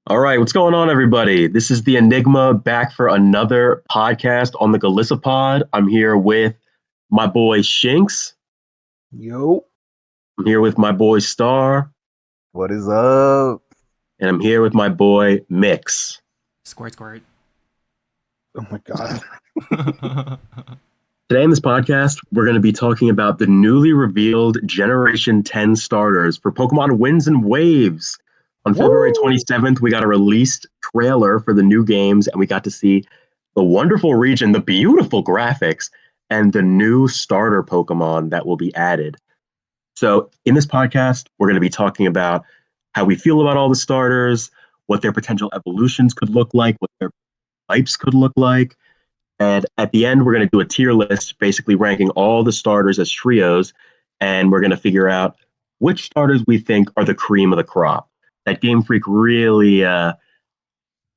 All right, what's going on, everybody? This is the Enigma back for another podcast on the GolisoPOD. I'm here with my boy Shinx. Yo, I'm here with my boy Star, What is up? and I'm here with my boy Mix. Squirt, squirt. oh my god. Today in this podcast, we're going to be talking about the newly revealed Generation 10 starters for Pokemon Winds and Waves. On February 27th, we got a released trailer for the new games, and we got to see the wonderful region, the beautiful graphics, and the new starter Pokemon that will be added. So, in this podcast, we're going to be talking about how we feel about all the starters, what their potential evolutions could look like, what their types could look like. And at the end, we're going to do a tier list, basically ranking all the starters as trios, and we're going to figure out which starters we think are the cream of the crop that Game Freak really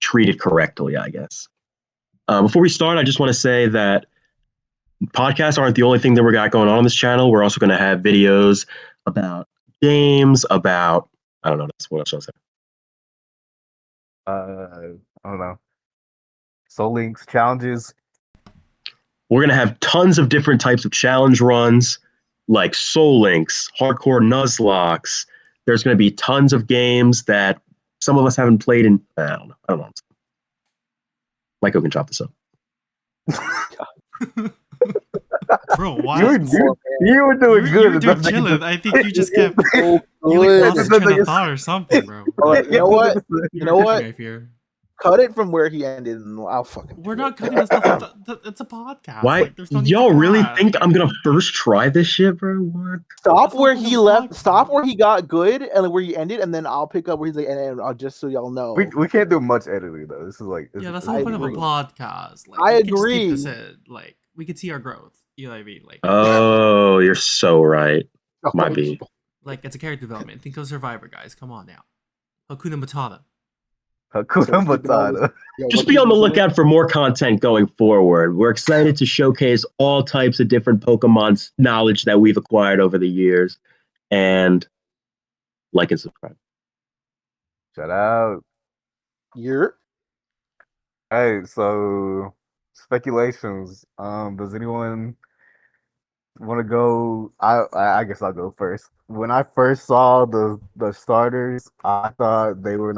treated correctly, I guess. Before we start, I just want to say that podcasts aren't the only thing that we got going on this channel. We're also going to have videos about games, about, I don't know, what else should I say? I don't know. Soul Links challenges. We're going to have tons of different types of challenge runs, like Soul Links, Hardcore Nuzlocke. There's going to be tons of games that some of us haven't played in. I don't know. Michael can chop this up. Bro, why? You were doing good. You were doing chilling. I think you just kept. You lost train of thought or something, bro. You know what? You know what? I fear. Cut it from where he ended, and I'll fucking. We're not cutting this stuff. It's a podcast. Why? Like, there's no need Y'all to really cut. think I'm going to first try this shit, bro? What? Stop That's where not he the left. podcast. Stop where he got good, and then where he ended, and then I'll pick up where he's like, and I'll just so y'all know. We can't do much editing though. This is like Yeah, that's this the is point of a agree. podcast. Like, I we can just keep agree. this in. Like, we can see our growth. You know what I mean? Like, Oh, you're so right. Might be. like it's a character development. Think of Survivor, guys. Come on now. Hakuna Matata. Hakuna Matata. Yo, Just what be you on the saying? lookout for more content going forward. We're excited to showcase all types of different Pokemon's knowledge that we've acquired over the years. And like and subscribe. Shout out. You're Hey, so speculations. Does anyone want to go? I guess I'll go first. When I first saw the starters, I thought they were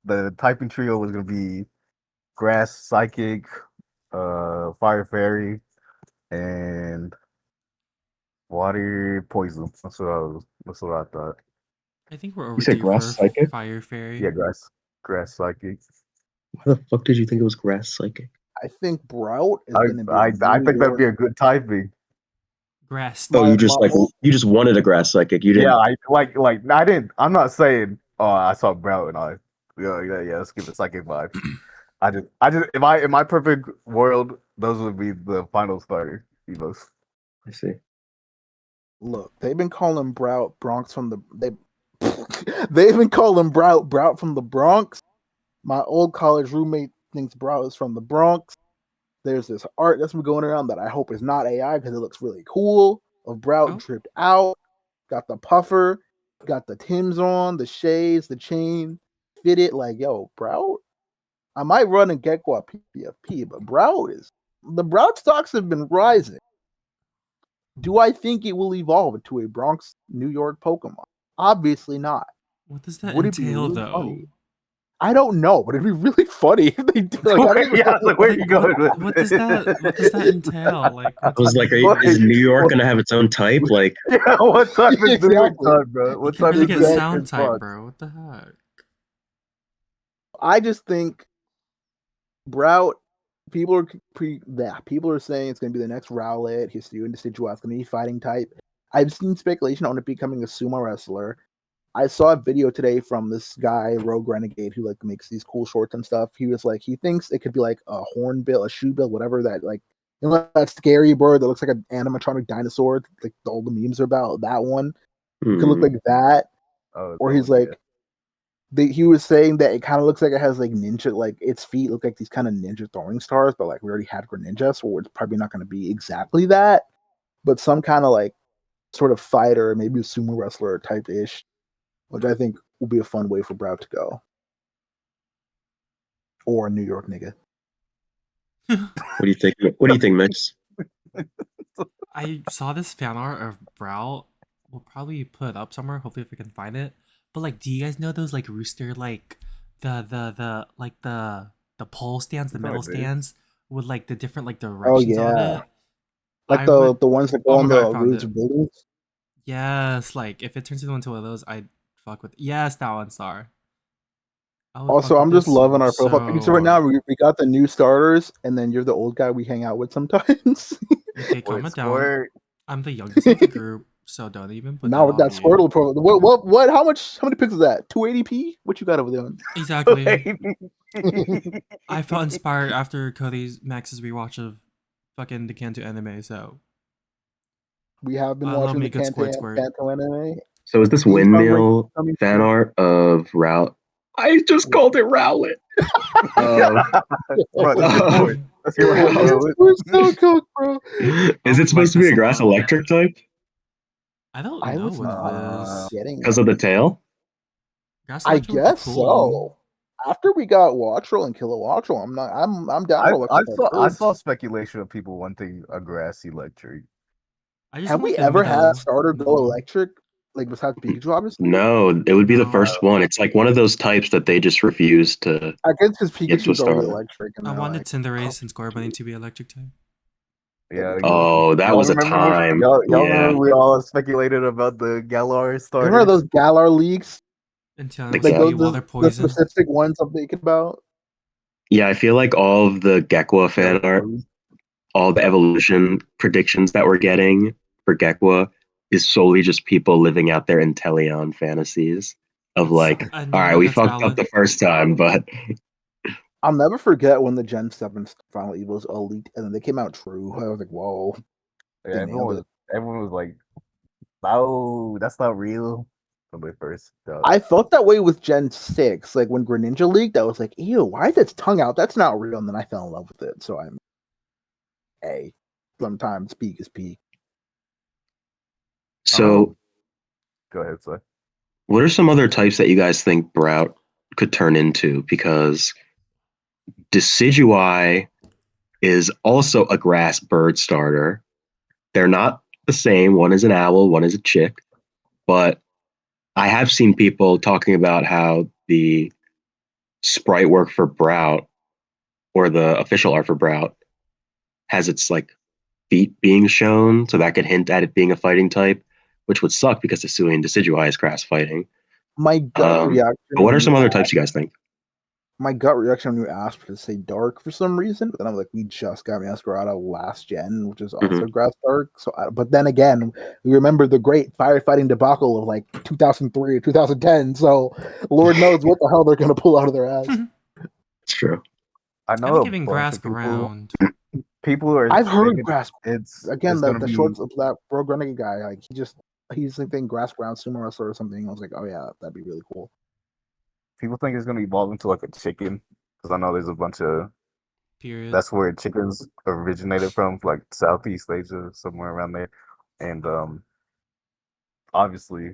the typing trio was gonna be Grass Psychic, Fire Fairy, and Water Poison. That's what I thought. I think we're You said overdue Grass for Psychic? Fire Fairy. Yeah, Grass Psychic. Why the fuck did you think it was Grass Psychic? I think Brout is I gonna be. I think that'd be a good typing. Grass. Oh, you My- you just wanted a Grass Psychic. You didn't. Yeah, I didn't. I'm not saying. Oh, I saw Brown and I. Yeah. Let's give it Psychic vibe. I just in my perfect world, those would be the final starter. Evos. I see. Look, they've been calling Brout Bronx from the they've been calling Brout from the Bronx. My old college roommate thinks Brout is from the Bronx. There's this art that's been going around that I hope is not AI because it looks really cool. Of Brout Oh. dripped out, got the puffer, got the Tims on, the shades, the chain, fit it like yo, Brout. I might run and Gekko at PFP, but the Brout stocks have been rising. Do I think it will evolve into a Bronx, New York Pokemon? Obviously not. What does that Would it be entail, really though? funny? I don't know, but it'd be really funny if they did. Like, I don't even Yeah, like, where you going with What does that? What does that entail? Like, I was like, is New York going to have its own type? Like, Yeah, what type is New York Exactly. type, bro? you What can type really is get New York sound type, fuck? bro. What the heck? I just think Brout. People are saying it's going to be the next Rowlet. His new Decidueye. It's going to be fighting type. I've seen speculation on it becoming a sumo wrestler. I saw a video today from this guy, Rogue Renegade, who like makes these cool shorts and stuff. He was like, he thinks it could be like a hornbill, a shoe bill, whatever that like, you know, that scary bird that looks like an animatronic dinosaur. Like all the memes are about that one. It could look like that, Oh, or he's yeah. like, he was saying that it kind of looks like it has like ninja, like its feet look like these kind of ninja throwing stars, but like we already had Greninja, so it's probably not going to be exactly that, but some kind of like sort of fighter, maybe a sumo wrestler type ish, which I think will be a fun way for Brow to go. or a New York nigga. What do you think? What do you think, Mix? I saw this fan art of Brow. We'll probably put it up somewhere. Hopefully, if we can find it. But like, do you guys know those like rooster like the pole stands, the metal stands with like the different like directions on yeah. it? Like I the would. the ones that go Oh on my God, I the found roofs it. of buildings. Yes, like if it turns into one of those, I'd fuck with. Yes, that one star. I would Also, fuck with I'm just this loving our profile picture right so. now. We got the new starters, and then you're the old guy we hang out with sometimes. Okay, Wait, comment down. Squirt. I'm the youngest of the group, so don't even put Now that with that obvious. Squirtle profile, what? How many pixels is that? 280p? What you got over there? Exactly. I felt inspired after Cody's Max's rewatch of fucking the Kanto anime, so We have been I love watching me the good squirt squirt. Kanto anime. So is this Game sounds like windmill coming fan soon. art of Route? I just called it Rowlet. Bro, that's your boy. That's your boy, bro. We're so cooked, bro. Is I it supposed like to be this a a grass lot. electric type I don't I know was what not it is. getting because of the tail? Grass I Electro would be guess cool. so. After we got Watchroll and Kilowattrel, I'm down for I electric. saw speculation of people wanting a grass electric. I just Have want we the ever had middle. a starter go middle. electric? Like besides Pikachu, obviously. No, it would be the No. first one. It's like one of those types that they just refuse to I guess because get to a Pikachu's already starter. electric. And I they're wanted like, Cinderace and Scorbunny to be electric type. Yeah, Oh, that y'all was a remember time. y'all Yeah, remember we all speculated about the Galar starters? remember those Galar leaks? Until it the was Like Gal- be those water the poison. specific ones I'm thinking about. yeah. I feel like all of the Gekwa fan art, all the evolution predictions that we're getting for Gekwa is solely just people living out their Inteleon fantasies of like, And all you right, know we that's fucked up valid. the first time, but I'll never forget when the Gen 7 Final Evils leaked and then they came out true. I was like, whoa. Yeah, They everyone nailed was it. everyone was like, "Oh, that's not real." When they first, I felt that way with Gen 6. Like when Greninja leaked, I was like, ew, why is its tongue out? That's not real. And then I fell in love with it. So I'm sometimes peak is peak. so Go ahead, sir. what are some other types that you guys think Brout could turn into? Because Decidueye is also a grass bird starter. They're not the same. One is an owl, one is a chick. But I have seen people talking about how the sprite work for Brout or the official art for Brout has its like feet being shown, so that could hint at it being a fighting type, which would suck because Hisui and Decidueye is grass fighting. My gut reaction. But what are when some you other asked- types you guys think? My gut reaction when you asked was to say dark for some reason, but then I'm like, we just got Masquerada last gen, which is also grass dark. So, but then again, we remember the great firefighting debacle of like 2003 or 2010. So, Lord knows what the hell they're gonna pull out of their ass. It's true. I I've know been a giving bunch grass of people. ground. People are. I've heard thinking grass. It's Again, gonna the be. shorts of that Rogue Renegade guy, like he's thinking grass ground sumo wrestler or something. I was like, oh yeah, that'd be really cool. People think it's gonna evolve into like a chicken because I know there's a bunch of. Period. That's where chickens originated from, like Southeast Asia, somewhere around there, and obviously,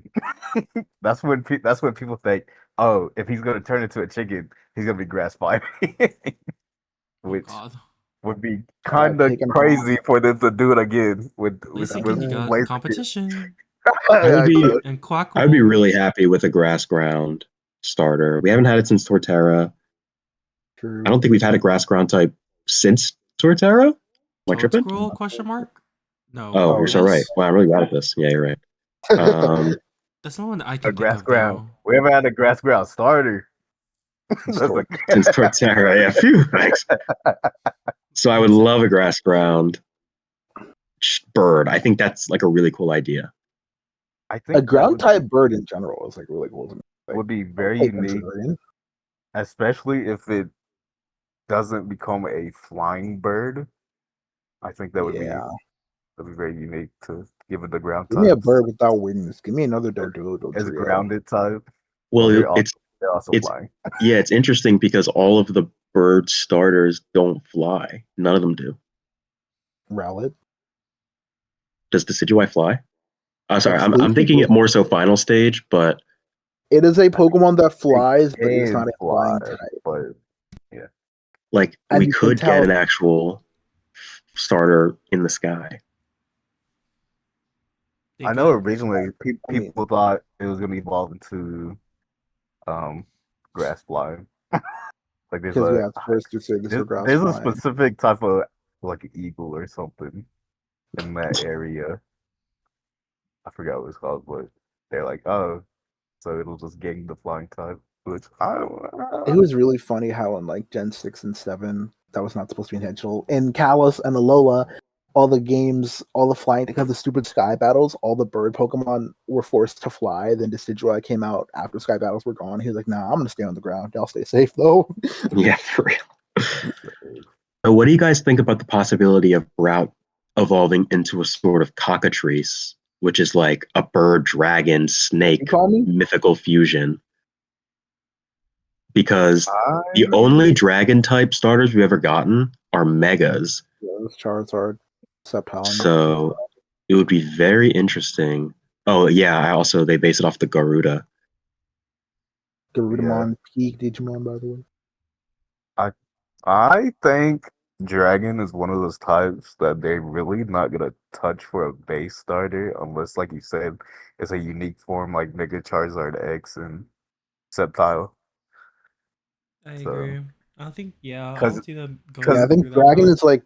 that's when people think, oh, if he's gonna turn into a chicken, he's gonna be grass fighting, Oh which God. would be kind of taking- crazy for them to do it again with At least with you got Blaziken. competition. I would be And Quackle. I would be really happy with a grass ground starter. We haven't had it since Torterra. True. I don't think we've had a grass ground type since Torterra. Am I Toad tripping? Scroll question mark? No. Oh, you're so yes. right. Wow, I'm really bad at this. Yeah, you're right. That's not one I A can think grass of ground. though. We haven't had a grass ground starter. That's Stork. Since Torterra, yeah, phew, thanks. So I would love a grass ground bird. I think that's like a really cool idea. I think A that ground would type bird in general is like really cool to me. Like, would be I'll very take unique, Centurion. especially if it doesn't become a flying bird. I think that would be Yeah. that'd be very unique to give it the ground Give me a type. bird without wings. Give me another Doduo As trio. grounded type. Well, they're also it's flying. yeah, it's interesting because all of the bird starters don't fly. None of them do. Rowlet. Does Decidueye fly? Sorry, I'm Exclusive thinking it with- more so final stage, but It is a Pokemon that flies, but it's Can not a fly, flying type. but yeah. Like And we you can could get tell- an actual starter in the sky. They I know could. originally I mean- people thought it was gonna evolve into grass flying. Like because yeah, it's first to say this for grass there's a flying. specific type of like eagle or something in that area. I forgot what it's called, but they're like, oh, so it'll just gain the flying type, which It was really funny how in like Gen 6 and 7, that was not supposed to be intentional. In Kalos and Alola, all the games, all the flying, because of the stupid sky battles, all the bird Pokemon were forced to fly. Then Decidueye came out after sky battles were gone. He was like, nah, I'm going to stay on the ground. Y'all stay safe, though. Yeah, for real. So what do you guys think about the possibility of Grout evolving into a sort of cockatrice, which is like a bird, dragon, snake You call me? mythical fusion? Because the I- only dragon type starters we've ever gotten are megas. Yeah, those Charizard, Sceptile. So it would be very interesting. Oh yeah, I also they base it off the Garuda. Garudamon, Peak Digimon, by the way. I think dragon is one of those types that they're really not gonna touch for a base starter unless, like you said, it's a unique form like Mega Charizard X and Sceptile. I So- agree. I don't think. Yeah, I 'Cause- don't see them going. Cause- Yeah, I think through that Dragon route. is like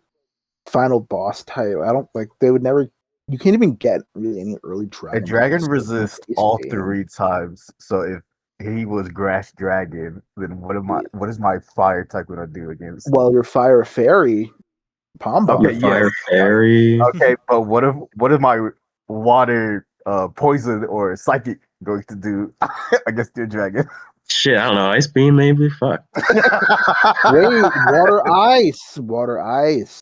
final boss type. I don't like they would never. You can't even get really any early A Dragon. dragon Balls resists in the base all game. 3 types. So if he was grass dragon, then what is my fire type gonna do against? Well, your Fire Fairy, Pomba. Okay, Your Fire yes. Fairy. Okay, but what if my water poison or psychic going to do against your dragon? Shit, I don't know. Ice Beam, maybe. Fuck. Wait, Water Ice.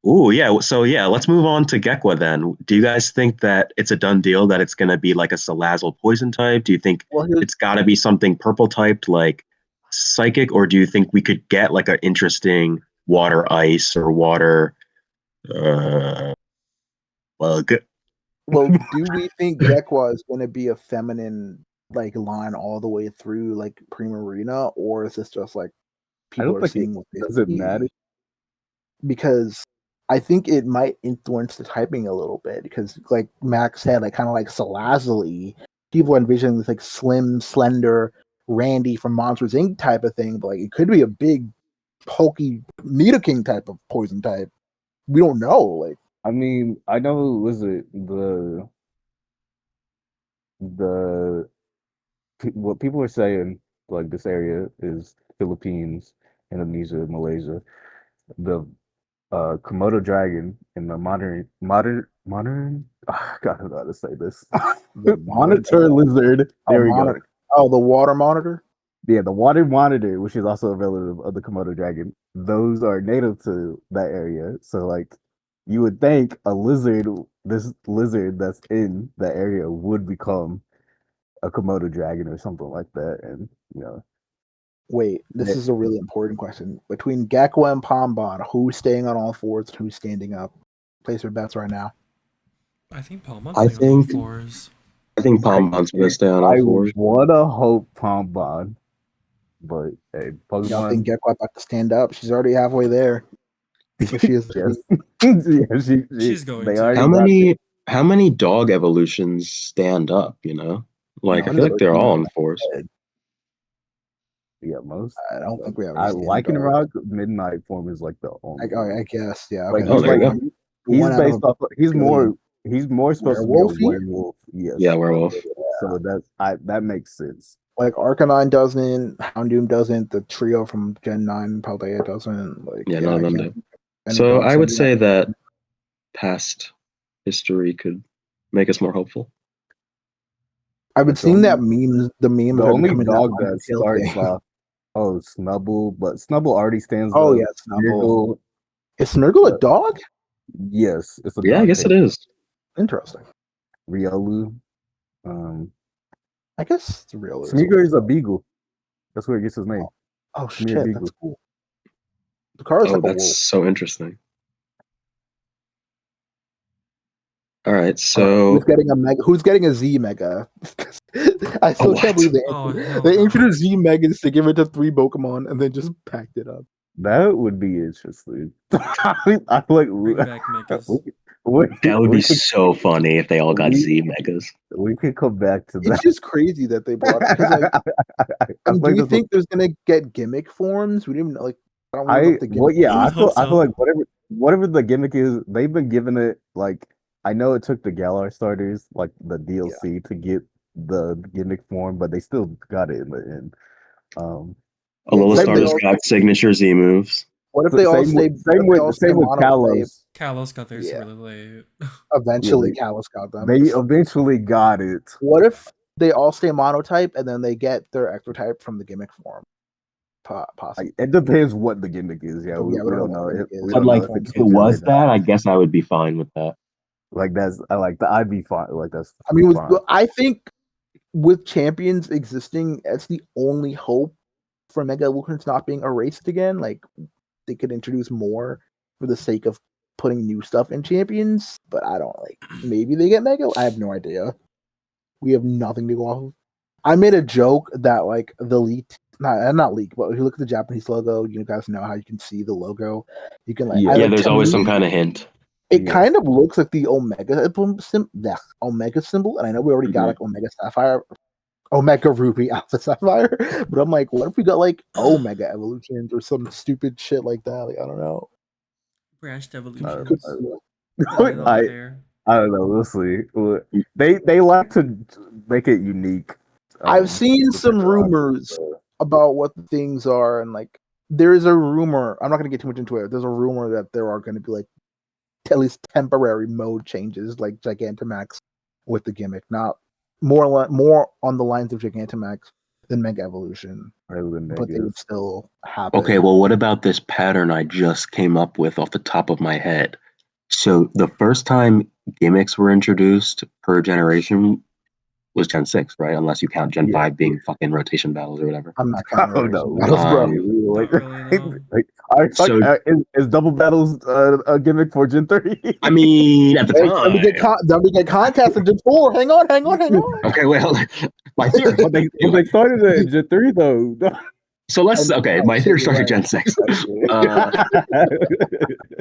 Ooh, yeah. So yeah, let's move on to Gekwa then. Do you guys think that it's a done deal that it's gonna be like a Salazzle poison type? Do you think Well, here's it's gotta be something purple typed like Psychic, or do you think we could get like an interesting water ice or water bug? well, do we think Gekwa is going to be a feminine like line all the way through like Primarina, or is this just like I people don't are think seeing what they does it see? matter? Because I think it might influence the typing a little bit because, like Max said, like kind of like Salazzle, people are envisioning this like slim, slender Randy from Monsters Inc. type of thing, but like it could be a big, bulky Nidoking type of poison type. We don't know. Like I mean, I know was it what people are saying like this area is Philippines, Indonesia, Malaysia. The Komodo dragon in the modern God, I don't know how to say this. The Monitor lizard. There we go. monitor. Oh, the water monitor. Yeah, the water monitor, which is also a relative of the Komodo dragon, those are native to that area. So, like, you would think this lizard that's in that area would become a Komodo dragon or something like that. And, you know, Wait, this Yeah. is a really important question. Between Gekwa and Pombon, who's staying on all fours and who's standing up? Place your bets right now. I think Palmon's I staying on all think- fours. I think Pombon's gonna stay on I all fours. want to hope Pombon, but hey, Y'all think Pokemon. Gekwa about to stand up? She's already halfway there. If she is, Yes. Yeah, She's going they to. already How got how many dog evolutions stand up, you know? Like I None feel of like they're those all are on fours. Yeah, most. I don't think we ever. I seen Lycanroc Midnight form is like the only. I guess, yeah. Like Okay. Oh, there you go. he's One out based of off. He's billion. more supposed to be a Werewolf-y? werewolf. Yes. Yeah, werewolf. So that makes sense. like Arcanine doesn't, Houndoom doesn't, the trio from Gen 9 Paldea doesn't. Like, Yeah, none of I them can't- do. any So dogs I would from say that past history could make us more hopeful. I've been the seeing that only- meme. The memes The are only becoming dog that that Undertale starts thing. off. Oh, Snubble, but Snubble already stands. Oh up. yeah, Snubble. Sniggle, Is Snurgle a dog? yes, it's a Yeah, I dog guess it type. is. Interesting. Riolu. I guess it's real. Smeagol is a beagle. That's where it gets his name. Oh Smear shit, Beagle. that's cool. The car is Oh, like a that's wolf. so interesting. All right, so Who's getting a mega? Who's getting a Z mega? I still what? can't believe Oh, hell they no. introduced Z megas to give it to 3 Pokemon and then just packed it up. That would be interesting. I feel like Bring back megas. That would be we could so funny if they all got we- Z megas. we could come back to It's that. just crazy that they brought because like, I do think you this think there's gonna get gimmick forms? We didn't even like. I don't really know what the well, gimmick. yeah, I would hope I feel so. like whatever the gimmick is, they've been giving it like I know it took the Galar starters like the DLC to get the gimmick form, but they still got it in the end. Alola Except they starters all, got signature Z moves. what if they all stay? same What if they all stay with mono type? Kalos. Kalos got theirs Yeah. really late. Eventually, Yeah, Kalos got them. They eventually got it. What if they all stay monotype and then they get their extra type from the gimmick form? Possibly. It depends what the gimmick is. Yeah, we we don't know. what the gimmick is. We But don't like, know if it was changes right that, I guess I would be fine with that. now. Like that's I like the I'd be fine. Like that's. I mean, fine. I think with champions existing, that's the only hope for Mega Evolutions not being erased again. Like they could introduce more for the sake of putting new stuff in champions, but I don't like. Maybe they get Mega. I have no idea. We have nothing to go off of. I made a joke that like the leak, not leak, but if you look at the Japanese logo, you guys know how you can see the logo. You can like, Yeah, there's always some kind of hint. It kind of looks like the Omega Omega symbol, and I know we already got like Omega Sapphire, Omega Ruby, Alpha Sapphire, but I'm like, what if we got like Omega Evolutions or some stupid shit like that? Like, I don't know. Branched evolutions. I don't know. We'll see. They like to make it unique. I've seen some rumors about what the things are, and like there is a rumor. I'm not going to get too much into it. There's a rumor that there are going to be like at least temporary mode changes, like Gigantamax with the gimmick, not more on the lines of Gigantamax than Mega Evolution, but they would still happen. Okay, well, what about this pattern I just came up with off the top of my head? So the first time gimmicks were introduced per generation was Gen 6, right? Unless you count Gen 5 being fucking rotation battles or whatever. I'm not counting no, battles, bro. Is double battles a gimmick for Gen 3? I mean, at the time. Then we get contest in Gen 4. Hang on. Okay, well, my theory. But they started it in Gen 3, though. So my theory started Gen 6. So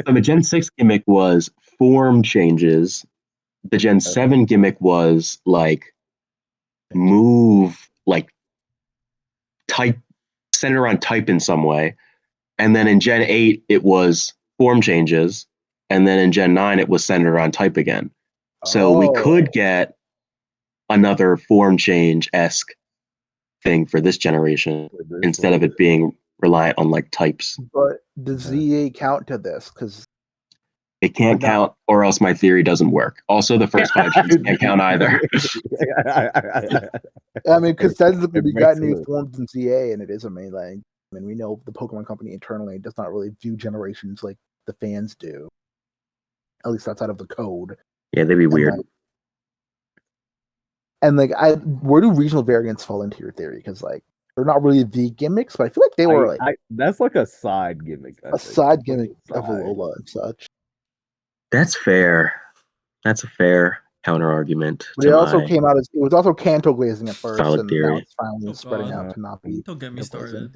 the Gen 6 gimmick was form changes. The Gen 7 gimmick was like move, like type, centered on type in some way. And then in Gen 8, it was form changes. And then in Gen 9, it was centered on type again. So we could get another form change-esque thing for this generation instead of it being reliant on like types. But does ZA count to this? Because it can't count, or else my theory doesn't work. Also, the first 5 gens can't count either. I mean, because technically we got new forms in ZA, and it is a mainline. I mean, we know the Pokemon Company internally does not really view generations like the fans do, at least outside of the code. Yeah, they'd be weird. Where do regional variants fall into your theory? Because like they're not really the gimmicks, but I feel like they were like that's like a side gimmick. Side gimmick of Alola and such. That's fair. That's a fair counter argument. But it also came out as it was also Kanto glazing at first, and theory. now it's finally spreading out to not be. Don't get me started.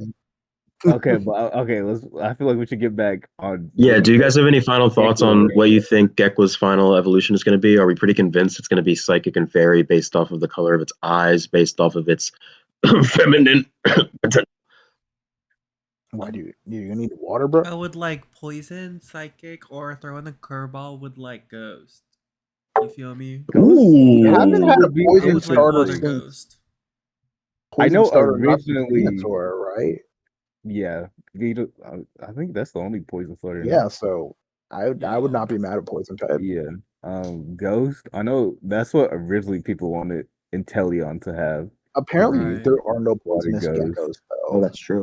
Okay, but I feel like we should get back on. Yeah, do you guys have any final thoughts on what you think Gekwa's final evolution is going to be? Are we pretty convinced it's going to be psychic and fairy based off of the color of its eyes, based off of its feminine? Why do you need water, bro? I would like poison, psychic, or throw in a curveball with like ghost. You feel me? Ooh, you haven't had a poison starter since ghost. I know originally, right? Yeah, I think that's the only poison starter. Yeah, so I would not be mad at poison type. Yeah, Ghost. I know that's what originally people wanted Inteleon to have. Apparently, there are no poisonous geckos, though. Oh, that's true.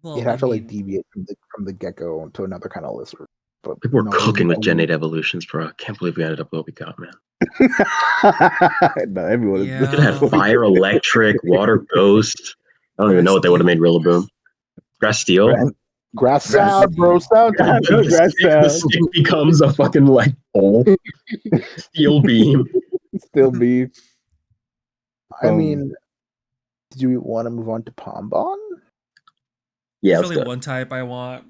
So you have to like deviate from the gecko to another kind of lizard. But people were cooking with Gen 8 evolutions, bro. I can't believe we ended up what we got, man. No, everyone. We could have had fire, electric, water, ghost. I don't even know what they would have made Rillaboom. Grass Steel. Grass sound, bro. Sound. The stick becomes a fucking like pole. Steel beam. Steel beam. I mean, do you want to move on to Pombon? Yeah, There's let's only do it. one type I want.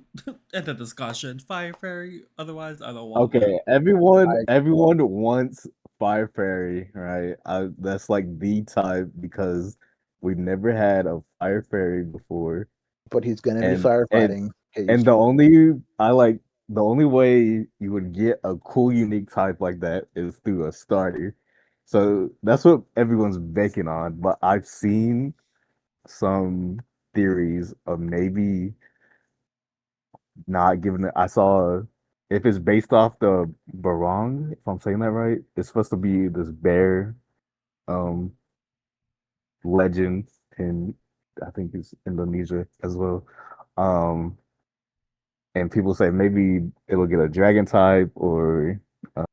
End of discussion. Fire fairy. Otherwise, I don't want Okay, one. everyone wants Fire Fairy, right? That's like the type because we've never had a Fire Fairy before, But he's gonna be and firefighting. Get and used the to it. only way you would get a cool unique type like that is through a starter. So that's what everyone's banking on. But I've seen some theories of maybe not giving it. I saw if it's based off the barong, if I'm saying that right, it's supposed to be this bear um legend in I think it's Indonesia as well. Um and people say maybe it'll get a dragon type or uh,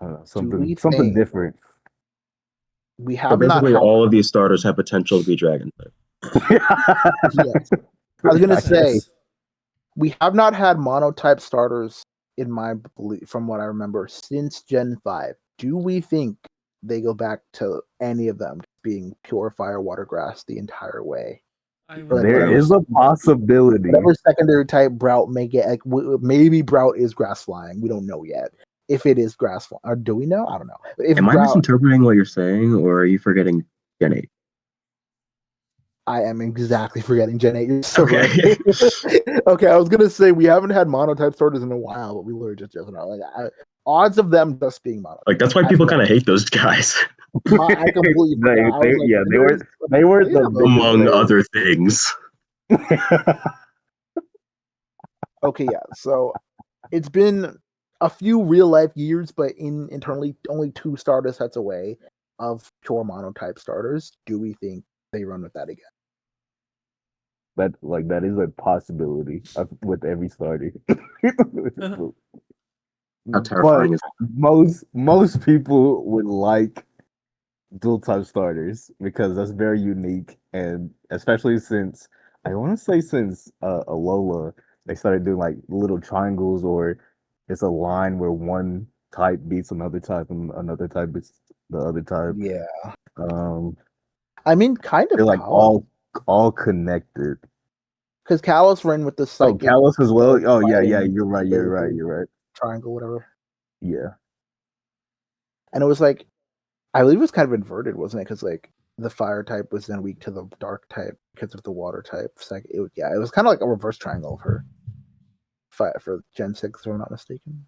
I don't know, Do something we something think different. we So have not basically, had? all of these starters have potential to be dragon type. Yes, I was gonna Makes say sense. we have not had monotype starters in my belief, from what I remember, since Gen 5. Do we think they go back to any of them being pure fire water grass the entire way? I Or would like There whatever, is a possibility. whatever secondary type Brout may get, like maybe Brout is grass flying. We don't know yet. If it is grass flying, or do we know? I don't know. If Am I Brout, misinterpreting what you're saying, or are you forgetting Gen 8? I am exactly forgetting Gen 8. You're so Okay. right. Okay, I was gonna say we haven't had monotype starters in a while, but we literally just know. Like odds of them just being mono. Like that's why I people forgot. kind of hate those guys, I completely forgot. I was like, Yeah, there's they were three the of them. biggest among fans. other things. Okay, yeah. So it's been a few real life years, but internally only 2 starter sets away of pure monotype starters. Do we think they run with that again? That is a possibility with every starter. How But terrifying is most people would like dual type starters because that's very unique, and especially since I want to say since Alola they started doing like little triangles, or it's a line where one type beats another type and another type beats the other type. Yeah. Um, I mean, kind they're of like Kalos, all connected. because Kalos ran with the Oh, psychic Callus as well. Oh yeah, yeah, fighting you're right. triangle, whatever. Yeah. And it was like, I believe it was kind of inverted, wasn't it? Because like the fire type was then weak to the dark type because of the water type. So like, it was kind of like a reverse triangle for Gen 6, if I'm not mistaken.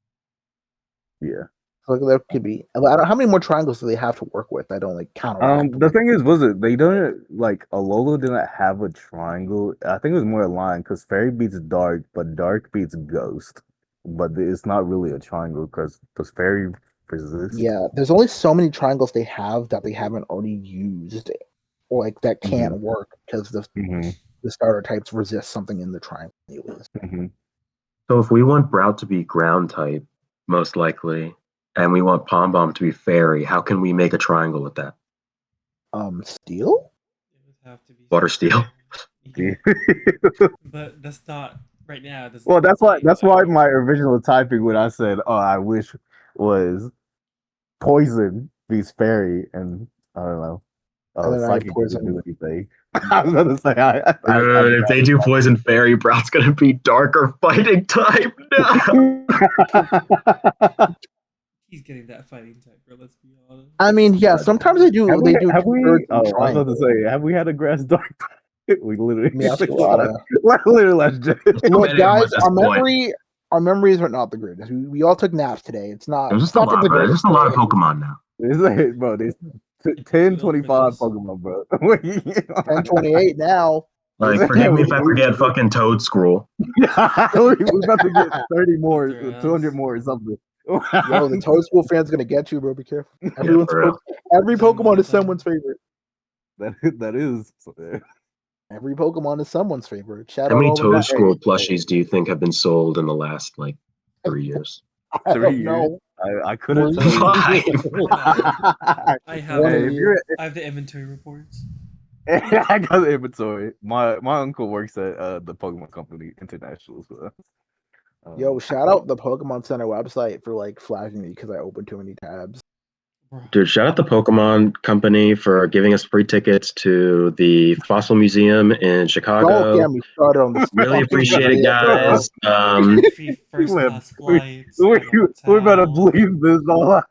Yeah. So like, there could be. I don't, how many more triangles do they have to work with? I don't like counteract. The thing is, was it they don't like Alola didn't have a triangle. I think it was more a line because Fairy beats Dark, but Dark beats Ghost. But it's not really a triangle because does Fairy resist? Yeah, there's only so many triangles they have that they haven't already used, or like that can't work because Mm-hmm. the starter types resist something in the triangle. Anyways. Mm-hmm. So if we want Brout to be ground type, most likely, and we want Pom Bomb to be fairy, how can we make a triangle with that? Steel? It would have to be Water steel? Yeah. But that's not right now. That's Well, not that's so. why my original typing when I said, "Oh, I wish," was Poison beats Fairy, and I don't know. And then I Psychic doesn't poison. do anything. I was gonna say I'd If they do poison fairy, Brout's gonna be darker fighting type. No. rather. He's getting that fighting type, bro. Let's be honest. I mean, yeah, sometimes they do. They do have we? two-thirds Oh, I was about triangle. to say, have we had a grass dark? We literally, Miasquata. literally last gen. Look, Many of them guys, at this point. our memories are not the greatest. We all took naps today. It's not. There's It's just a not lot, the bro. There's greatest just a lot of day. Pokemon now. It's like, bro, there's Too 10, old for 25 this. Pokemon, bro. 1028 now. Like, forgive me if I forget fucking Toad Scroll. We're about to get 30 more, Their 200 ass. more or something. Yo, the Toad School fan's gonna get you, bro. Be careful. Yeah, for real. Every Digimon Pokemon is time. someone's favorite. that is. Every Pokemon is someone's favorite. Shout How out many all the Toad Matt. Scroll plushies do you think have been sold in the last, like, 3 years? I 3 don't years. know. I couldn't tell you. Five. I have One Hey, of if you. you're, I have the inventory reports. I got the inventory. My uncle works at the Pokemon Company International. So, Yo, shout out the Pokemon Center website for like flashing me because I opened too many tabs. Dude, shout out the Pokemon Company for giving us free tickets to the Fossil Museum in Don't Chicago. get me started on this. Really appreciate it, Yeah, bro. guys. Free first class We- flights. We're about to hotel. bleep this all out.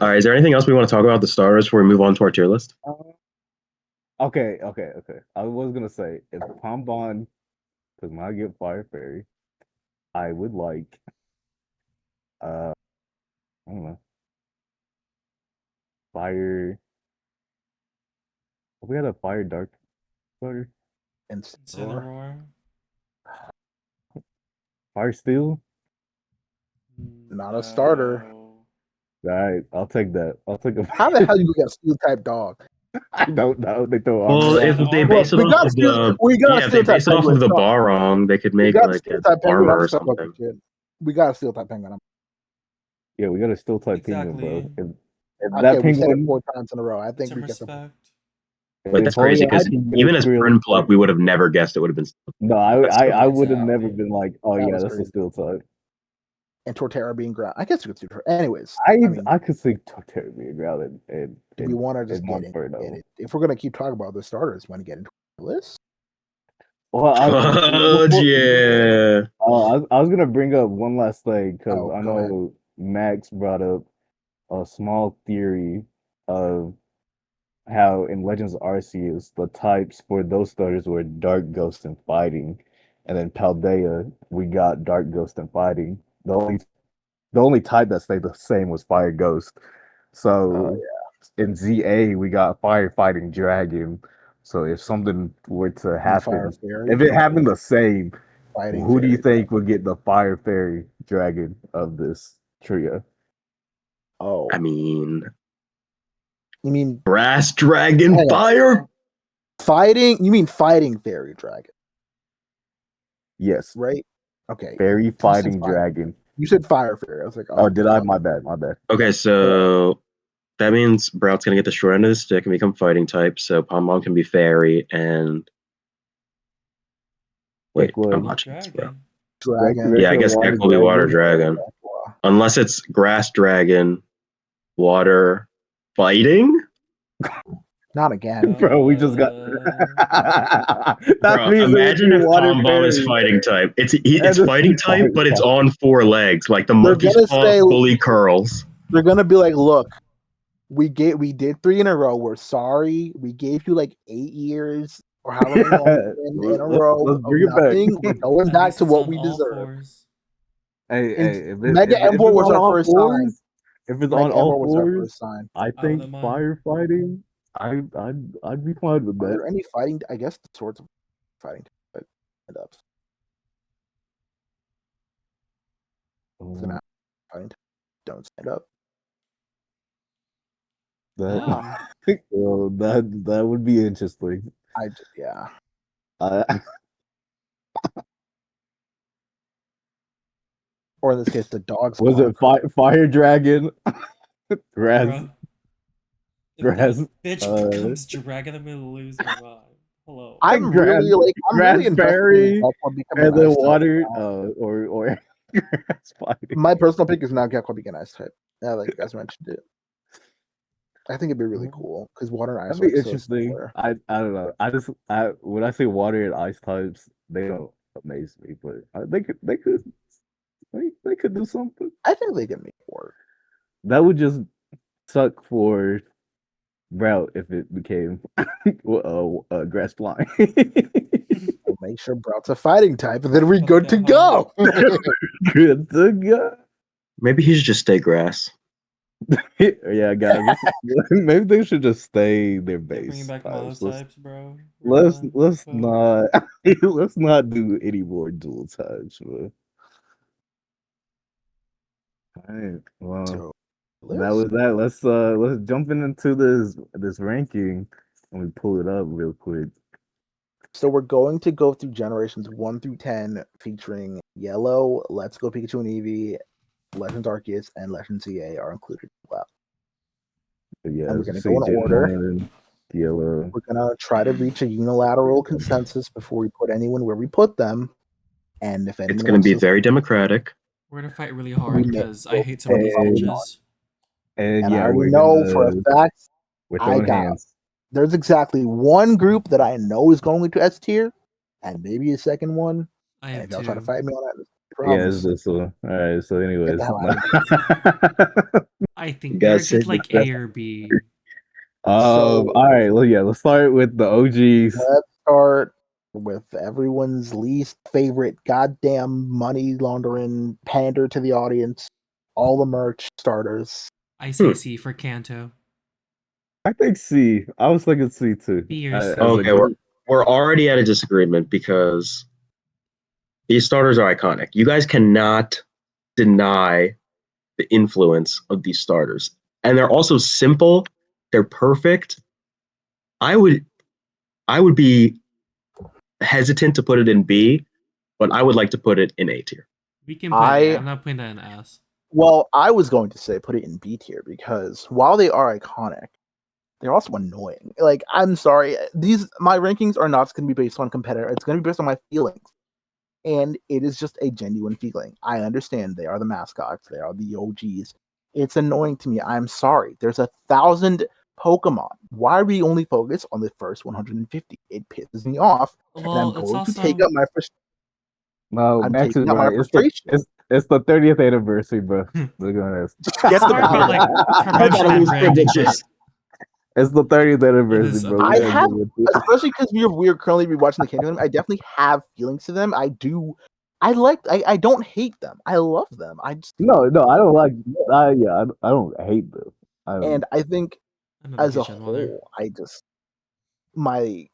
All right, is there anything else we want to talk about the starters before we move on to our tier list? Okay. I was gonna say if Pombon does not get Fire Fairy, I would like I don't know. Fire. We had a Fire Dark starter. Incineroar. Fire Steel. Not a starter. No. Alright, I'll take that. I'll take a How the hell you got steel type dog? I don't know. They throw Well, armor if at they it. base it we off got of steel. the We got yeah, a if they steel type base it off penguin. of the Stop. Balrog, they could We make got a like steel an type penguin. armor I'm or stuck something. shit. We got a steel type penguin. Yeah, we got a steel type penguin, bro. Exactly. If Okay, that we said it penguin 4 times in a row. I think Some we get some. respect. Wait, that's crazy because even as Prinplup, we would have never guessed it would have been. No, That's so I would have Exactly. never been like, oh That yeah, was that's a crazy. steel type. And Torterra being ground. I guess we could do Torterra. Anyways, I mean, could see Torterra being grounded and do we want to just get Inferno. it? If we're gonna keep talking about the starters, want to get into the list? Well, Yeah. I was gonna bring up one last thing because Oh, I go ahead. know Max brought up a small theory of how in Legends of Arceus the types for those starters were Dark Ghost and Fighting, and then Paldea we got Dark Ghost and Fighting. The only type that stayed the same was Fire Ghost. So in ZA we got Fire Fighting Dragon. So if something were to Fire happen, Fairy, if it happened the same, Fighting who do you Fairy. think would get the Fire Fairy Dragon of this trio? Oh, I mean, you mean Grass Dragon Hang on. Fire. fighting? You mean Fighting Fairy Dragon, Yes, right? Okay. Fairy Fighting Fire. Dragon. You said Fire Fairy. I was like, Oh, did I? My bad. Okay, so that means Brout's gonna get the short end of the stick and become fighting type. So Pombon can be fairy and wait, Ekwood. I'm watching this, bro. Dragon. Yeah, I guess Gek will be water dragon. Unless it's grass dragon, water, fighting. Not again. Bro, we just got. that Bro, means imagine if water Pombon is fairy. fighting type. It's is fighting type, fire but it's type. on 4 legs. Like the They're monkey's gonna paw say- fully curls. They're gonna be like, look, we did 3 in a row. We're sorry. We gave you like 8 years or however long in a row. Let's bring of it back. nothing. We're going At back least to it's what on we all deserve. fours. Hey, if Mega if Emperor it's was on our all first fours, sign. if it's Mega on all Emperor was our fours, first sign. I I think wouldn't mind. firefighting. I'd be fine with Are that. there any fighting? I guess the sorts of fighting end up. Fighting don't stand up. That, Yeah. well, that would be interesting. Yeah. Or in this case, the dogs. Was it fire dragon? Grass. Bruh. If Grass. that bitch becomes dragon, I'm gonna lose my mind. Hello. I'm Grass- really grass invested berry, in Gekko becoming And then ice type water, now. or grass fighting. My personal pick is now Gekko becoming ice type. Yeah, like you guys mentioned it. I think it'd be really cool because water and ice That'd be are so interesting. similar. I don't know. When I say water and ice types, they don't amaze me, but they could do something. I think they can make work. That would just suck for Route if it became grass flying. We'll make sure Brout's a fighting type, and then we're Fuck good that to hoe. go. Good to go. Maybe he should just stay grass. Yeah, guys. Maybe they should just stay their They're base. bringing back types. monotypes, bro. Let's Really? not let's not do any more dual types, bro. Alright, well, So, that was that. Let's jump into this ranking and we pull it up real quick. So we're going to go through generations 1 through 10, featuring Yellow, Let's Go Pikachu and Eevee, Legends Arceus, and Legends ZA are included as well. But yeah, And we're gonna go in CJ order. One, Yellow. We're gonna try to reach a unilateral consensus before we put anyone where we put them. And if anyone It's going to be very democratic. We're gonna fight really hard may because I go hate some of these and- bitches. And And I yeah, already we're know for a fact we're I throwing got hands. there's exactly one group that I know is going to S tier, and maybe a second one. I And have if y'all try to two. fight me on that, Yeah, it's problems. this one. All right. So, anyways, the hell out I You think guys they're said good like that- A or B. So- all right. Well, yeah. Let's start with the OGs. Let's start with everyone's least favorite goddamn money laundering pander to the audience. All the merch starters. I say C for Kanto. I think C. I was thinking C too. B or As C. a Okay, group. we're already at a disagreement because these starters are iconic. You guys cannot deny the influence of these starters. And they're also simple, they're perfect. I would be hesitant to put it in B, but I would like to put it in A tier. We can put A. I'm not putting that in S. Well, I was going to say put it in B tier because while they are iconic, they're also annoying. Like, I'm sorry, my rankings are not going to be based on competitor. It's going to be based on my feelings, and it is just a genuine feeling. I understand they are the mascots, they are the OGs. It's annoying to me. I'm sorry. There's 1,000 Pokemon. Why are we only focused on the first 150? It pisses me off, and Well, I'm it's going to also take up my frustration. No, I'm Max is taking out my right. frustration. It's the 30th anniversary, bro. Look at this. Get the Sorry about like I promotion thought it and was branding. prodigious. It's the 30th anniversary, is bro. a- We I gotta have, give it to- especially because we're currently rewatching the Kingdom. I definitely have feelings to them. I do. I don't hate them. I love them. I just No, I don't like. I don't hate them. and I think I'm not as a huge on Water. whole, I just my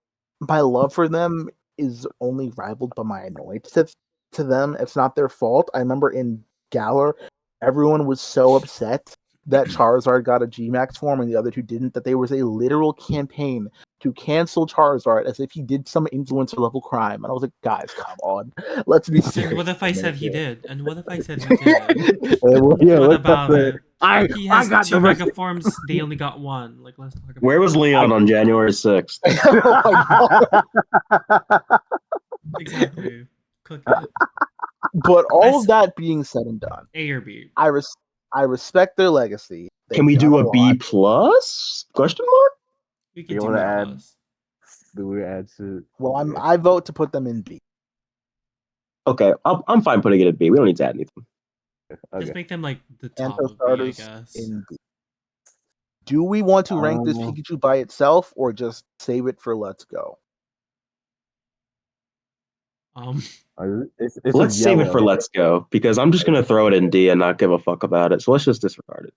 love for them is only rivaled by my annoyance to them. It's not their fault. I remember in Galar, everyone was so upset that Charizard got a G-Max form and the other two didn't, that there was a literal campaign to cancel Charizard as if he did some influencer level crime. And I was like, guys, come on. Let's be And serious. what if I said he did? And what if I said he did? yeah, What what's about up it? He I has got two the mega forms. They only got one. Like, let's talk about Where was Leon on January 6th? Oh my God. exactly. Cook it. But all of that being said and done, A or B. I respect their legacy. Can we They've do done a lot. B plus? Question mark? We can You do wanna B add- plus. Do we add shit? Well, I vote to put them in B. Okay, I'm fine putting it at B. We don't need to add anything. Just Okay. make them like the top Kanto of B, I starters guess. in B. Do we want to rank this Pikachu by itself or just save it for Let's Go? It's Let's just save it yellow. for Let's Go because I'm just gonna throw it in D and not give a fuck about it. So let's just disregard it.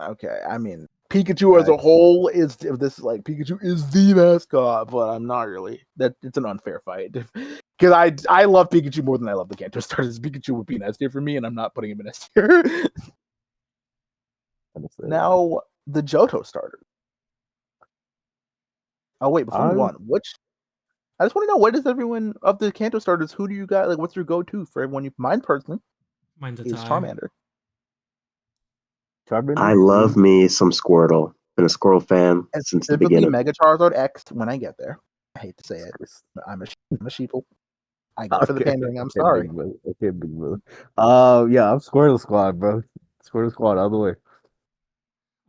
Okay, I mean Pikachu as a whole is Pikachu is the mascot, but I'm not really. That it's an unfair fight because I love Pikachu more than I love the Kanto starters. Pikachu would be an S tier for me, and I'm not putting him in S tier. Now the Johto starters. Oh wait, before we move on, I just want to know what is everyone of the Kanto starters? Who do you got? Like, what's your go-to for everyone? Mine personally Mine's a is tie. Charmander. I love me some Squirtle. Been a Squirtle fan And since the specifically beginning. Mega Charizard X when I get there. I hate to say it. I'm a sheeple. I go for the pandering. I'm sorry. Okay, big brother. Yeah, I'm Squirtle Squad, bro. Squirtle Squad all the way.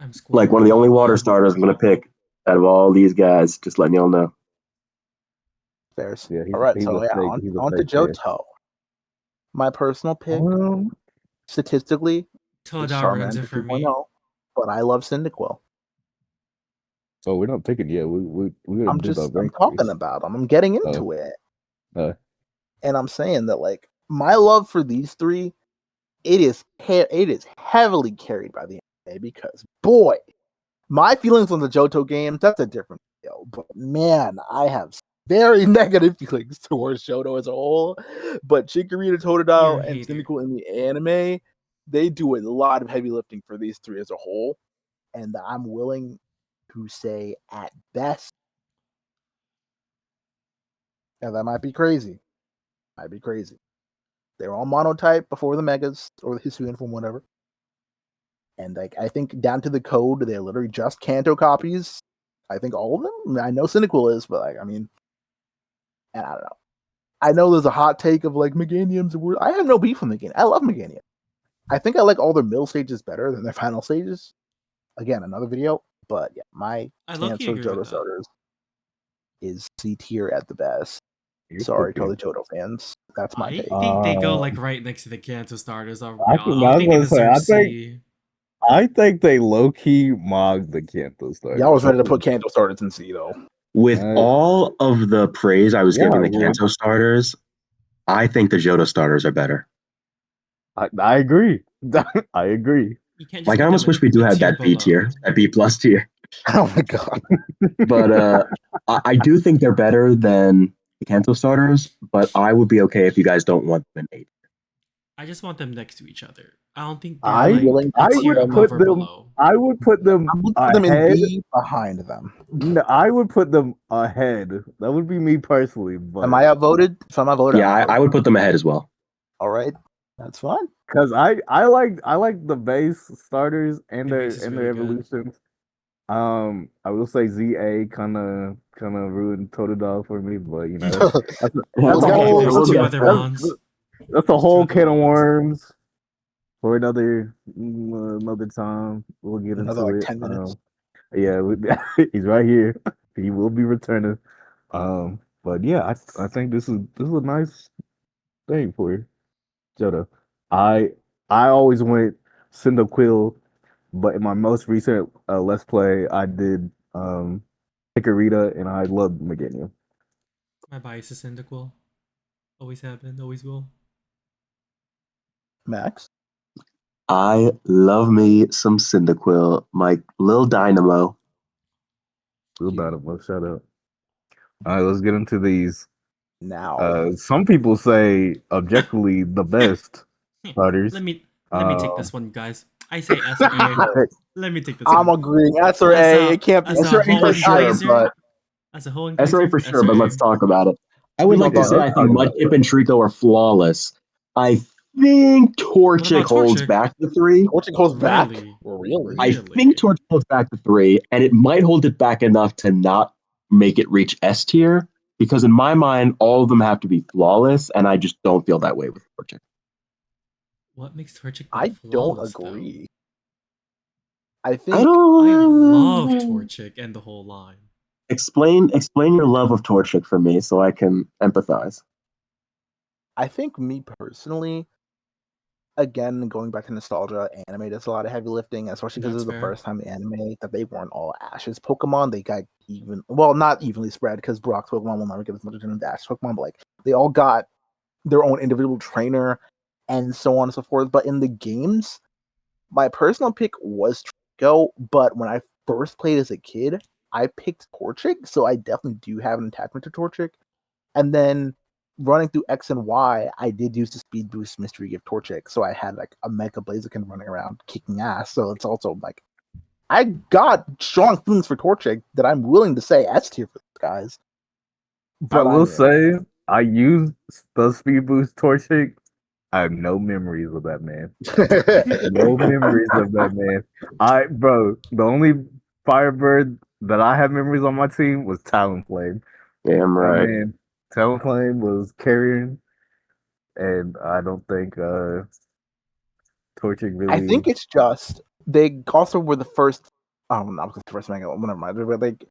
I'm Squirtle. Like one of the only water starters I'm gonna pick out of all these guys. Just letting y'all know. Fairs. Yeah, All right, he's so a yeah, fake- he's a on to fake player. Johto. My personal pick, Um, statistically, is Totodile runs Charmander it for me. 2.0, but I love Cyndaquil. Oh, we're not picking yet. We're gonna I'm do the I'm rank talking race. about them. I'm getting into it. Uh, And I'm saying that like my love for these three, it is heavily carried by the anime because boy, my feelings on the Johto game, that's a different deal. But man, I have very negative feelings towards Johto as a whole. But Chikorita, Totodile, You're a and hater. Cyndaquil in the anime, they do a lot of heavy lifting for these three as a whole. And I'm willing to say at best, now that might be crazy. They were all monotype before the Megas or the Hisuian form, whatever. And like I think down to the code, they're literally just Kanto copies. I think all of them. I know Cyndaquil is, but like I mean, and I don't know. I know there's a hot take of like Meganium's word. I have no beef with Meganium. I love Meganium. I think I like all their middle stages better than their final stages. Again, another video. But yeah, my I stance low-key for agree with Johto that. starters is C tier at the best. You're Sorry to all cooking. the Johto fans. That's my I take. think they go like right next to the Kanto starters. I I think they was gonna deserve say, C. I think they low key mogged the Kanto starters. Y'all was ready to put Kanto starters in C though. With all of the praise I was Yeah, giving the well- Kanto starters, I think the Johto starters are better. I agree. I agree. You can't just Like, I put almost them wish we do a have tier that B below. tier, that B plus tier. Oh my god. But I do think they're better than the Kanto starters, but I would be okay if you guys don't want them in 8. I just want them next to each other. I don't think they're I like a tier would above put or them. below. I would put them I'm gonna put them in ahead. B behind them. No, I would put them ahead. That would be me personally, but Am I outvoted? If I'm outvoted, Yeah, I'm I outvoted. would put them ahead as well. All right. That's fine. because I like the base starters and The their base is and really their good. evolutions. I will say ZA kind of ruined Totodile for me, but you know that's a We'll get whole there, There's we'll two get other there. ones. that's a There's whole two other can of ones. worms for another time. We'll get Another into like it. 10 minutes. Yeah, he's right here. He will be returning. But yeah, I think this is a nice thing for Johto. I always went Cyndaquil, but in my most recent Let's Play, I did Hickorita, and I loved Meganium. My bias is Cyndaquil. Always have been, always will. Max. I love me some Cyndaquil, my little dynamo. Feel bad about shut up. All right, let's get into these. Now. Some people say objectively the best starters. Let me take this one, guys. I say S or A. Hey, Let me take this I'm one. agreeing. S or As A. a- It can't be as S a or A whole for sure, advisor, but As a whole in SRA for sure, but let's talk about it. I would We like gonna to talk say I about think it. Mudkip and Trico are flawless. I think Torchic about holds Torchic? back the 3. Torchic holds back. Really? Really? I Really? think Torchic holds back the 3, and it might hold it back enough to not make it reach S tier, because in my mind, all of them have to be flawless, and I just don't feel that way with Torchic. What makes Torchic I not don't flawless, agree. I I think though? don't I love Torchic and the whole line. Explain your love of Torchic for me so I can empathize. me personally, again, going back to nostalgia, anime does a lot of heavy lifting, especially because That's this is the fair. first time in anime that they weren't all Ash's Pokemon. They got not evenly spread because Brock's Pokemon will never get as much attention as Ash's Pokemon, but like they all got their own individual trainer and so on and so forth. But in the games, my personal pick was Trico, but when I first played as a kid, I picked Torchic, so I definitely do have an attachment to Torchic. And then running through X and Y, I did use the Speed Boost Mystery Gift Torchic, so I had like a Mega Blaziken running around kicking ass. So it's also like I got strong feelings for Torchic that I'm willing to say S tier for these guys. But we'll say I used the Speed Boost Torchic. I have no memories of that man. No memories of that man. The only Firebird that I have memories on my team was Talonflame. Damn My right. man, Talonflame was carrying, and I don't think Torchic really. I think it's just they also were the first. Oh, not the first Mega. Never mind. But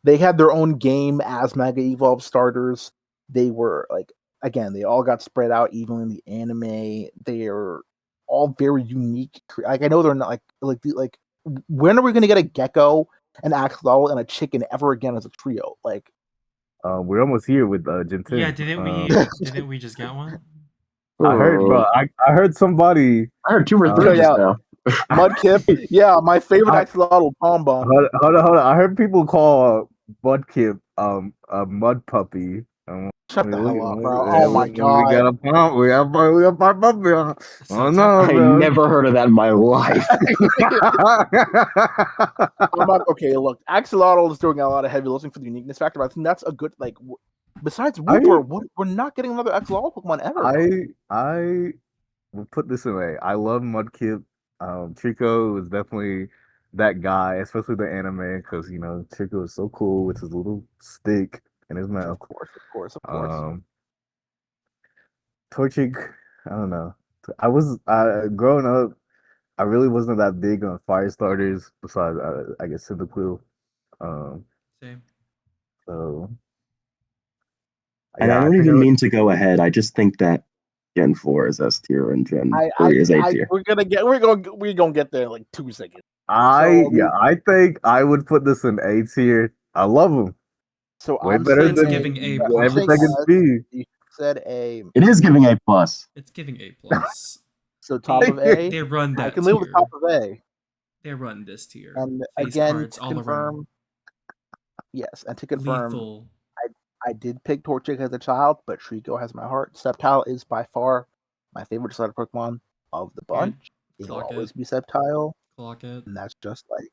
they had their own game as Mega Evolve starters. They were like again, they all got spread out evenly in the anime. They're all very unique. Like I know they're not like when are we gonna get a Gecko, an Axolotl, and a chicken ever again as a trio? Like we're almost here with Gen 10. Yeah, didn't we just get one? I heard, bro. I heard somebody. I heard 2 or 3 just now. Mudkip, yeah, my favorite Axolotl, Bomb Bomb. Hold on. I heard people call Mudkip a mud puppy. Shut the hell up, bro. Oh my god. We got a pump. We got a puppy. Oh no, I bro. never heard of that in my life. Okay, look, Axolotl is doing a lot of heavy lifting for the uniqueness factor, but I think that's a good besides Wooper, we're not getting another Axolotl Pokemon ever. I will put this away. I love Mudkip. Trico is definitely that guy, especially the anime, because Trico is so cool with his little stick in his mouth. Of course. Torchic, I don't know. I was growing up. I really wasn't that big on fire starters. Besides, I guess Cyndaquil. Um, Same. so And I yeah, I don't think even mean to go ahead. I just think that Gen 4 is S tier and Gen 3 is A tier. we're gonna get there in like 2 seconds. I think I would put this in A tier. I love them. So Way I'm better saying It's than giving A I'm saying everything plus. in B. you said A. It is giving A plus. It's giving A plus. So top of A, They run I that can live with tier. top of A. They run this tier. And Face again, cards to all confirm, around. yes, and to confirm, Lethal. I did pick Torchic as a child, but Trico has my heart. Sceptile is by far my favorite starter Pokemon of the bunch. It'll Clock always it. be Sceptile, Clock it. and that's just like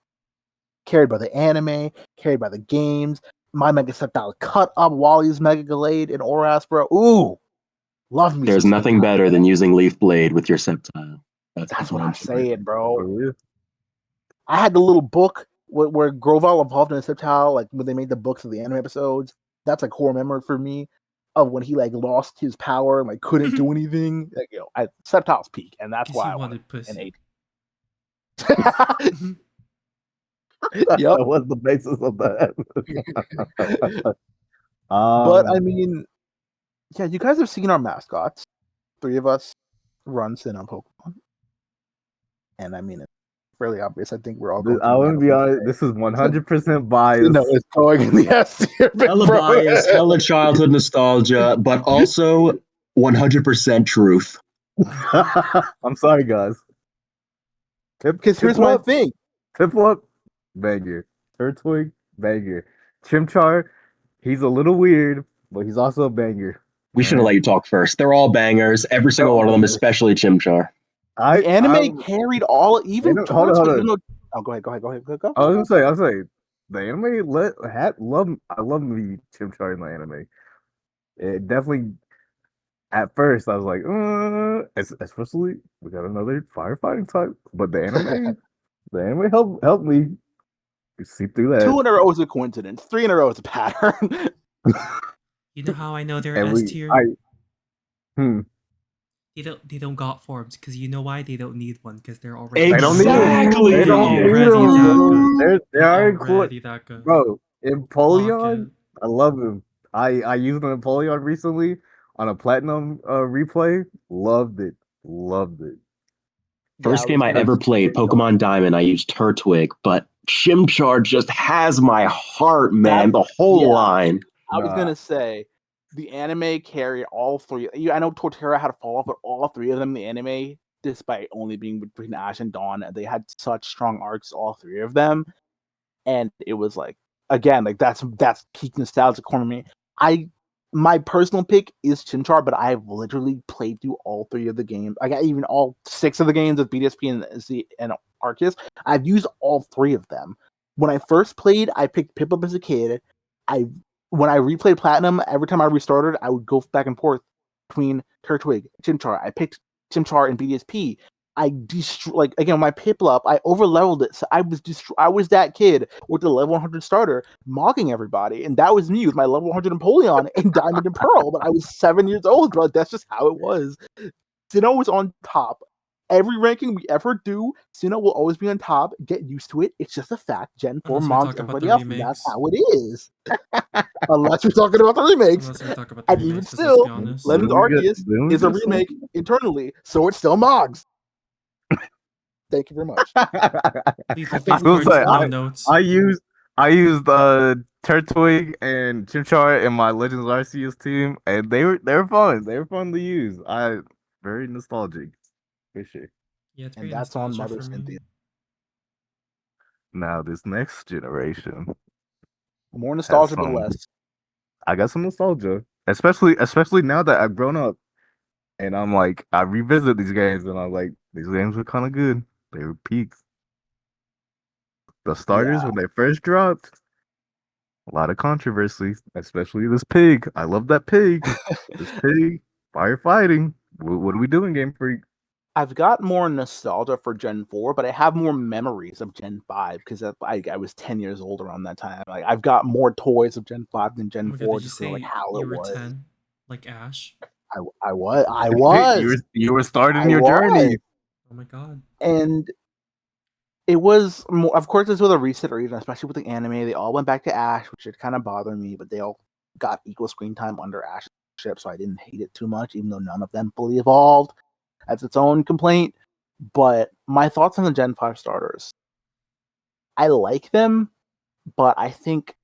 carried by the anime, carried by the games. My Mega Sceptile cut up Wally's Mega Gallade in Oras, bro. Ooh, love me. There's some nothing Sceptile. better than using Leaf Blade with your Sceptile. That's what I'm bullshit. saying, bro. Oh, yeah. I had the little book where Grovyle evolved in a Sceptile, like when they made the books of the anime episodes. That's a core memory for me of when he like lost his power and like couldn't do anything. Like, Sceptile's peak, and that's Because why he I wanted wanted an pussy. 8. Yep. That was the basis of that. But I mean, yeah, you guys have seen our mascots. 3 of us run Sin on Pokemon, and I mean it's fairly obvious. I think we're all going. I want to be honest. This is 100% biased. It's going in the S tier. Hella bias, hella childhood nostalgia, but also 100% truth. I'm sorry, guys. Because here's my thing. Piplup, banger. Turtwig, banger. Chimchar, he's a little weird, but he's also a banger. We should have let you talk first. They're all bangers. Every single one of them, especially Chimchar. The anime carried all, even hold on. Oh, go ahead. I was gonna say, the anime I love me Chimchar in the anime. It definitely at first I was like, especially we got another firefighting type, but the anime helped me see through that. 2 in a row is a coincidence. 3 in a row is a pattern. You know how I know they're And S tier? They don't got forms because you know why they don't need one because they're already Exactly. They don't need them. They are already that good. Bro, Empoleon, Lock it. I love him. I used an Empoleon recently on a platinum replay. Loved it. First game I ever played, Pokemon Diamond, I used Turtwig, but Chimchar just has my heart, man. The whole line. I was gonna say the anime carried all 3. I know Torterra had a fall off, but all 3 of them in the anime, despite only being between Ash and Dawn, they had such strong arcs, all 3 of them. And it was like, again, like that's peak nostalgia corner me. My personal pick is Chimchar, but I've literally played through all 3 of the games. I got even all 6 of the games of BDSP and Arceus. I've used all 3 of them. When I first played, I picked Piplup as a kid. When I replayed Platinum, every time I restarted, I would go back and forth between Turtwig, Chimchar. I picked Chimchar and BDSP. Again, my Piplup, I overleveled it. So I was that kid with the level 100 starter mocking everybody, and that was me with my level 100 Empoleon and Diamond and Pearl. But I was 7 years old, bro. That's just how it was. Sinnoh was on top. Every ranking we ever do, Sinnoh will always be on top. Get used to it. It's just a fact. Gen 4 mocks everybody else, and that's how it is. Unless we're talking about the remakes. And even still, Legends Arceus is a remake internally, so it still mogs. Thank you very much. I used Turtwig and Chimchar in my Legends Arceus team, and they were fun. They were fun to use. Very nostalgic. For sure. Yeah, it's and that's on Mother for Cynthia. Now this next generation, more nostalgia, but less. I got some nostalgia, especially now that I've grown up, and I'm like, I revisit these games, and I'm like, these games were kind of good. They were peaks. The starters when they first dropped, a lot of controversy, especially this pig. I love that pig. This pig, firefighting. What are we doing, Game Freak? I've got more nostalgia for Gen 4, but I have more memories of Gen 5 because I was 10 years old around that time. Like I've got more toys of Gen 5 than Gen 4 just for like how it was. 10, like Ash. I was. you were starting I your journey. Oh my god. And it was more, of course, this was a recent region, especially with the anime. They all went back to Ash, which did kind of bother me, but they all got equal screen time under Ash's ship, so I didn't hate it too much, even though none of them fully evolved. That's its own complaint. But my thoughts on the Gen 5 starters. I like them, but I think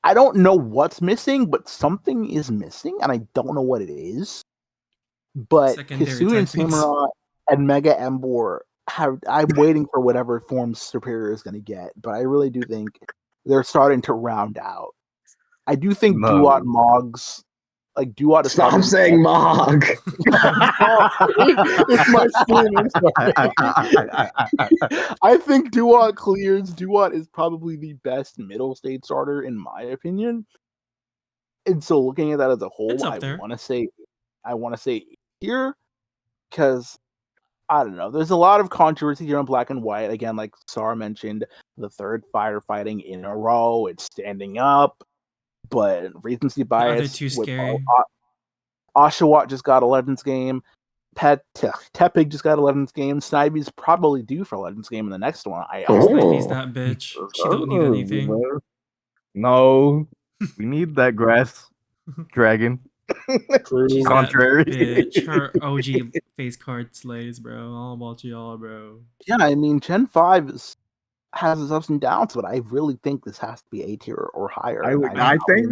I don't know what's missing, but something is missing, and I don't know what it is. But Secondary Hisui and typings. Samurott and Mega Embor I'm waiting for whatever form Superior is going to get, but I really do think they're starting to round out. I do think No. Duat Moggs, like Duat is Stop probably saying Mog. it's my stream. I'm sorry. I think Duat clears. Duat is probably the best middle stage starter in my opinion. And so looking at that as a whole, It's up I there. want to say here because I don't know. There's a lot of controversy here on Black and White. Again, like Sarah mentioned, the third firefighting in a row. It's standing up, but recency The other bias. two With scary. Oshawott just got a Legends game. Tepig just got a Legends game. Snivy's probably due for a Legends game in the next one. Snivy's Oh. that bitch. She don't need anything. No, we need that grass dragon. She's Contrary. that bitch. Her OG face card slays, bro. All about y'all, bro. Yeah, I mean, Gen 5 has its ups and downs, but I really think this has to be A tier or higher. I think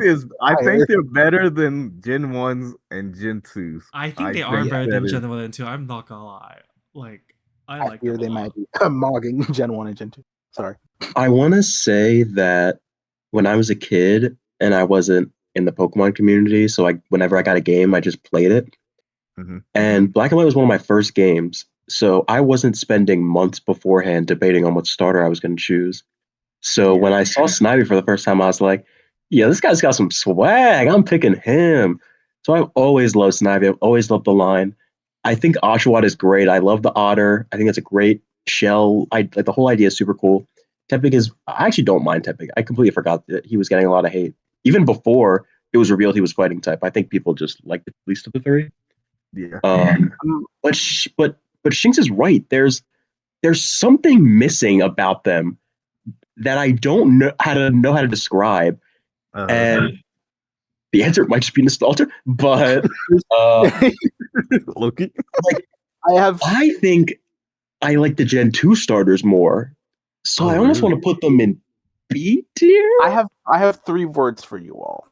they're better than Gen 1s and Gen 2s. I think they are think better that than is- Gen 1 and 2. I'm not gonna lie. Like, I like fear them they a might lot. be mogging Gen 1 and Gen 2. Sorry. I want to say that when I was a kid and I wasn't in the Pokemon community, so whenever I got a game, I just played it. Mhm. And Black and White was one of my first games, so I wasn't spending months beforehand debating on what starter I was going to choose. So Yeah. when I saw Snivy for the first time, I was like, yeah, this guy's got some swag. I'm picking him. So I've always loved Snivy. I've always loved the line. I think Oshawott is great. I love the otter. I think it's a great shell. Like the whole idea is super cool. Tepig is, I actually don't mind Tepig. I completely forgot that he was getting a lot of hate. Even before it was revealed he was fighting type. I think people just liked the least of the three. Yeah. But Shinx is right. There's something missing about them that I don't know how to describe. And the answer might just be nostalgia, but Loki. like I think I like the Gen 2 starters more. So Oh, I almost really? want to put them in B tier. I have 3 words for you all.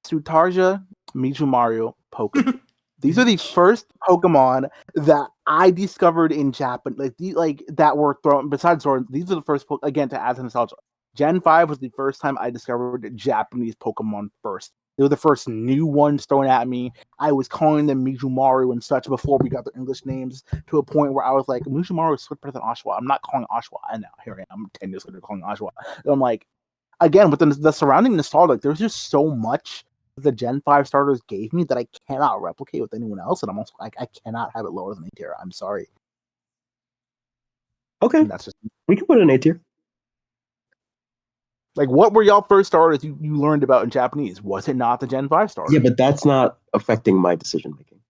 Sutarja, Mijumaru, Pokemon. These are the first Pokemon that I discovered in Japan, like that were thrown. Besides Zord, these are the first again to add to nostalgia. Gen 5 was the first time I discovered Japanese Pokemon first. They were the first new ones thrown at me. I was calling them Mijumaru and such before we got their English names to a point where I was like, Mijumaru is better than Oshawott. I'm not calling Oshawott. And now here I am, 10 years later calling Oshawott. And I'm like, again, with the surrounding nostalgia, like, there's just so much the Gen 5 starters gave me that I cannot replicate with anyone else. And I'm also like, I cannot have it lower than A tier. I'm sorry. Okay, And that's just we can put it in A tier. like, what were y'all first starters you learned about in Japanese? Was it not the Gen 5 starters? Yeah, but that's not affecting my decision making.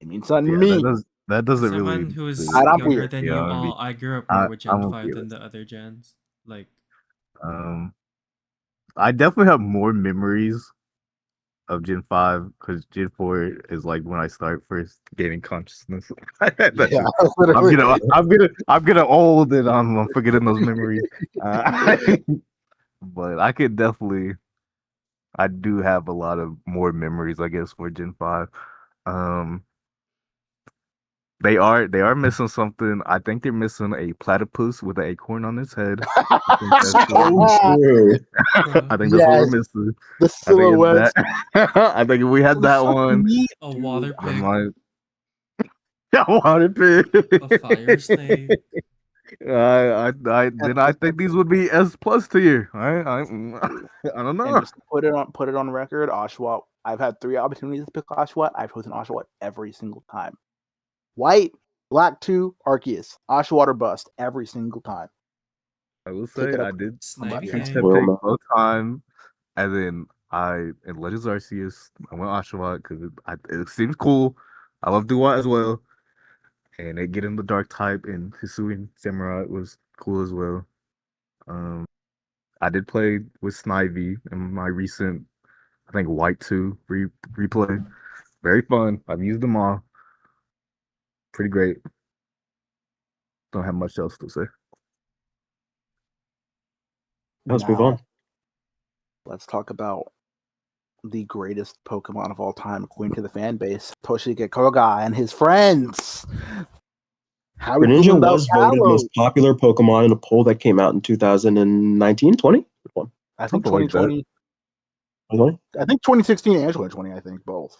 It means something Yeah, to me. that doesn't Someone really. who is I'm younger weird. than Yeah, you I mean, all, I grew up more with Gen I'm 5 okay than with the other gens. Like, I definitely have more memories of Gen 5 because Gen 4 is like when I start first gaining consciousness. Yeah, I'm literally. getting old and I'm forgetting those memories. But I do have a lot of more memories, I guess, for Gen 5. Um, they are missing something. I think they're missing a platypus with an acorn on its head. I think that's True. I think that's what we're missing. The silhouette. I think if we had that one, a water I pig, might. I wanted to. a fire slave. I think these would be S plus tier. I don't know. And just put it on record, Oshawott. I've had 3 opportunities to pick Oshawott. I've chosen Oshawott every single time. White, Black 2, Arceus. Oshawott or bust every single time. I will say I did Snivy choose King. to pick both times, and then in Legends Arceus, I went Oshawott because it seems cool. I love Duat as well, and it getting the Dark type and Hisuian Samurai was cool as well. I did play with Snivy in my recent, I think White 2 replay. Very fun. I've used them all. Pretty great. Don't have much else to say. Let's move Now, on. let's talk about the greatest Pokemon of all time, according to the fan base, Toshige Koga and his friends. How are we feeling Greninja about was voted Kalos? most popular Pokemon in a poll that came out in 2019, 20? Which one? I think Something like that. 2020. 2020? I think 2016 and 2020. I think both.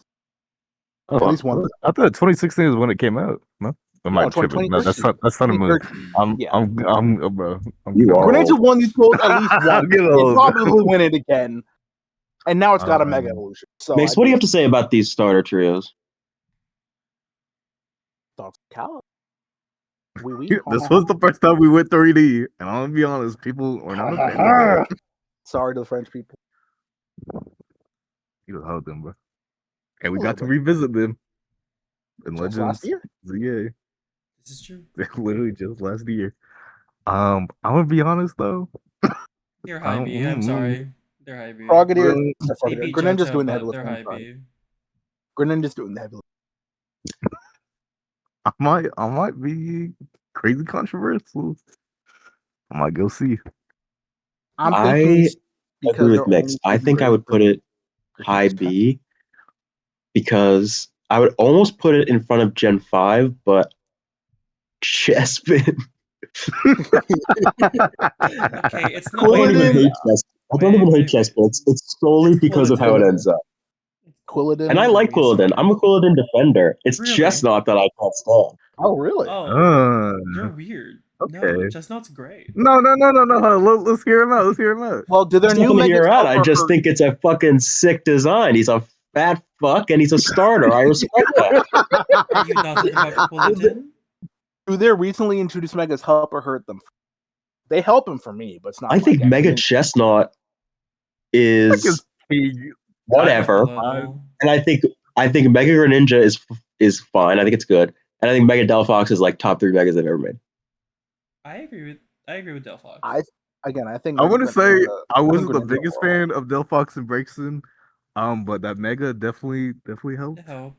Oh, At wow. least one. of them. I thought 2016 is when it came out. No, am I No, tripping? No, that's 2013. Sun and Moon. 2013. Yeah. Bro. I'm You getting are old. Greninja won these polls at least I'm once. getting It old. probably will win it again. And now it's got a Mega Um, Evolution. So Mace, what do you have to say about these starter trios? Thoughts, Kalos? Oui. This was the first time we went 3D, and I'm gonna be honest, people were not a fan of that. Sorry to the French people. You just hug them, bro. And we A got to little revisit them in Just Legends. last year. Yeah, This is true. literally just last year. I'm gonna be honest though. They're I high don't- B. I'm sorry. They're high B. Frogadier. Really? They beat Greninja's Johto, doing the heavy but they're lifting. high I'm sorry. B. Greninja's doing the heavy lifting. I might be crazy controversial. I might go see. I'm I thinking because agree with they're Mix. only I two think I grades would put from it high Greninja's B because I would almost put it in front of Gen 5, but Chespin. Okay, it's I not don't even Quilladin. hate Chespin. I don't even hate Chespin. It's solely It's because of how it Quilladin. ends up. Quilladin. And I like Quilladin. I'm a Quilladin defender. It's Really? Chestnut that I can't stand. Oh, really? Oh, you're weird. No, okay. Chestnut's great. No. Let's hear him out. Let's hear him out. Well, did their There's new nothing to Mega hear out. I Helper just hurt- think it's a fucking sick design. He's a fat fuck and he's a starter. I respect that. Are you not talking about Quilladin? do their recently introduced Megas help or hurt them? They help him for me, but it's not. I think like Mega everything. Chestnut is whatever. Level. And I think Mega Greninja is fine. I think it's good. And I think Mega Delphox is like top 3 Megas I've ever made. I agree with Delphox. I think I Mega want to say Greninja- I think wasn't the Greninja biggest overall. fan of Delphox and Braixen, but that Mega definitely helped. It helped.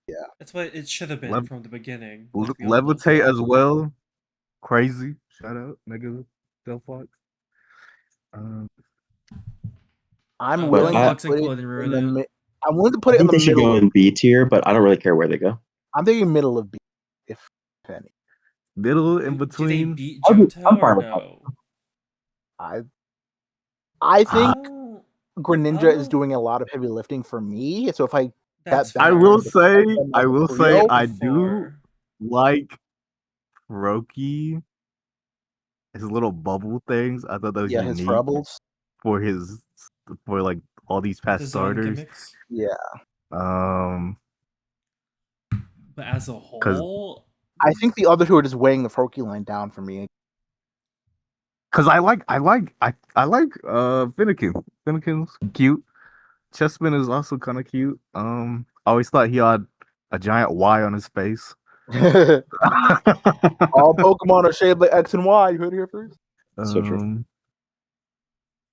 Yeah. That's what it should have been Lev- from the beginning. Let's be honest. Levitate as well. Crazy. Shout out Mega Delphox. I'm Oh, willing to Delphox put and it Quilladin in ruined the it. mi- I'm willing to I put it in think the they should go middle. in B tier, but I don't really care where they go. I'm thinking middle of B, if any. Middle in Do they between. beat I'm Johto fine or with that. no? I think Oh, Greninja is oh, doing a lot of heavy lifting for me. So if I that's that I fair. will balance, say, then I as a will say, trio, I do Before. like Roki. His little bubble things. I thought that was yeah, his unique troubles. for like all these past The zone starters. gimmicks. Yeah, Um, But as a whole, I think the other two are just weighing the Froakie line down for me. Cause I like Finnegan. Finnegan's cute. Chessman is also kind of cute. I always thought he had a giant Y on his face. All Pokemon are shaped like X and Y. You heard it here first. So true.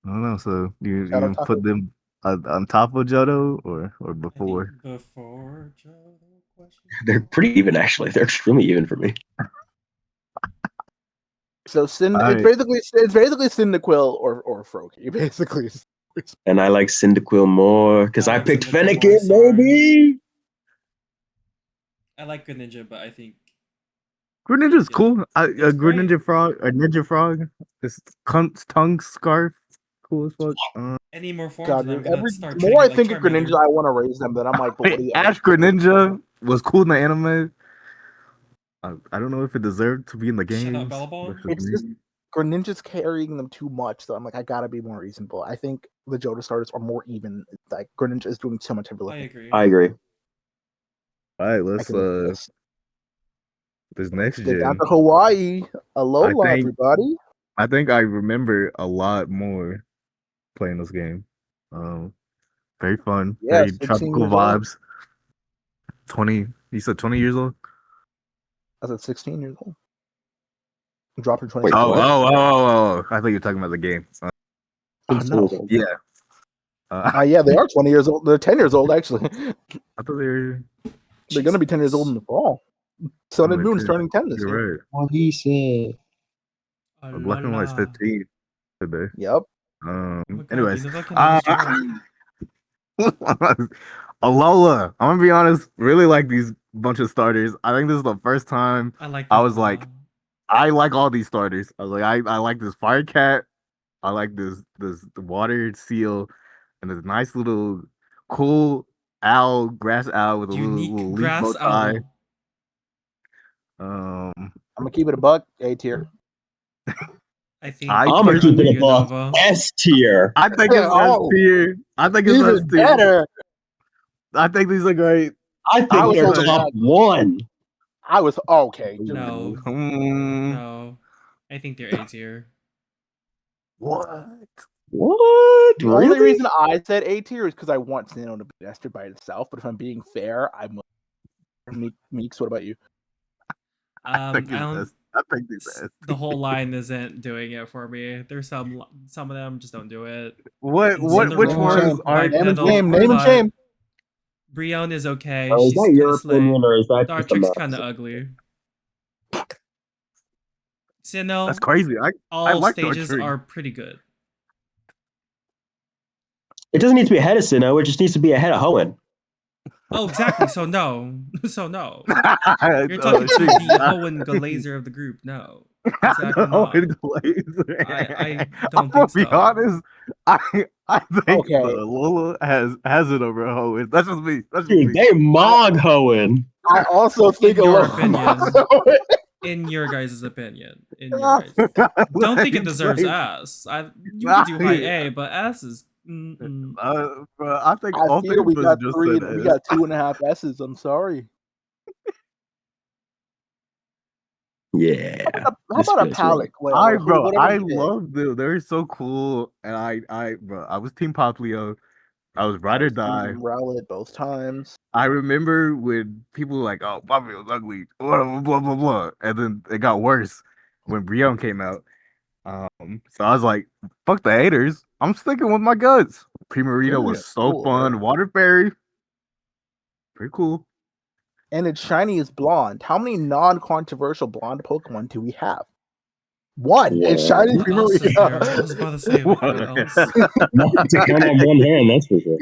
I don't know. So you Shout out put them on top of Johto or I think before? before Johto question. They're pretty even, actually. They're extremely even for me. So it's basically Cyndaquil or Froakie. Basically, And I like Cyndaquil more because I I like picked Cyndaquil more, Fennekin, sorry. baby. I like Greninja, but I think Greninja's Yeah. cool. It's Greninja frog, a ninja frog. This tongue scarf, cool as fuck. any more forms God, of them, I'm every gonna start the treating more I it like think of Greninja, Charmander. I want to raise them. But I'm like, but what do you? Ash Greninja was cool in the anime. I don't know if it deserved to be in the Shut up, games. Bellabon. That's It's me. just Greninja's carrying them too much, so I'm like, I gotta be more reasonable. I think the Johto starters are more even. Like Greninja is doing so much heavy I lifting. agree. I agree. All right, I let's can live with this. this next Let's get down gen. to Hawaii. Alola, think- everybody. I think I remember a lot more playing this game. Very fun. Yeah, Very 16 tropical years old. vibes. 20. You said 20 years old? I said 16 years old. Dropped in Wait, 2016. Oh. I thought you were talking about the game. Oh, no. Yeah. Yeah, they are 20 years old. They're 10 years old, actually. I thought they were. They're going to be 10 years old in the fall. Sun and Oh, Moon's dude, turning 10 this year. You're right. what he said. Oh, Black and White's 15 today. Yep. Oh my God, Anyways, you know that can name this child. Alola. I'm gonna be honest. Really like these bunch of starters. I think this is the first time I like. I was like, I like all these starters. I was like, I like this Fire Cat. I like this water seal, and this nice little cool owl, grass owl with a unique little leaf bow grass tie. owl. I'm going to keep it a buck. A tier. I think I'm I'm gonna they're keep it under above Unova. S tier. I think it's Oh. S tier. I think it's Even S tier. better. I think these are great. I I think was they're hoping top that- one. I was okay. No. Mm, No, I think they're A tier. What? What? The only Really? reason I said A tier is because I want Sinnoh to be S tier by itself. But if I'm being fair, I'm Meeks. What about you? I think I it's don't. S. I think it's S. The whole line isn't doing it for me. There's some of them just don't do it. What? What- Which Name and ones shame. are? Name and Bipedal, shame. Name and but- shame. Brion is okay. Is She's that kind your of slay. opinion, or is that Oh, just a Dartrix mess? kind of ugly. Sinnoh, That's crazy. I all like stages Dartrix. are pretty good. It doesn't need to be ahead of Sinnoh. It just needs to be ahead of Hoenn. Oh, exactly. So no. So no. You're You're talking to the Hoenn Glazer of the group. No. Exactly not. I don't I'm gonna think be so. honest. I think Okay. the Lola has it over Hoenn. That's just me. That's just Dude, me. they mog Hoenn. I also think In your Alola. In your guys' opinion. In your guys'. Don't think it deserves S. You could do high A, but S is. Bro, I think I all feel we things got just three. said We S. got 2.5 S's. I'm sorry. Yeah. How This about a feels palette? Wait, Bro, whatever I you pick. love them. They're so cool. And bro, I was Team Poplio. I was Ride or Die. Rowlet both times. I remember when people were like, "Oh, Poplio's ugly," blah blah blah blah, and then it got worse when Brion came out. So I was like, "Fuck the haters! I'm sticking with my guts." Primarina was so Cool, fun. right? Water Fairy, pretty cool. And its shiny is blonde. How many non-controversial blonde Pokemon do we have? One. It's shiny What else is there? I Primarina. was about to say, like, what else? Nothing to count on one hand, that's for sure.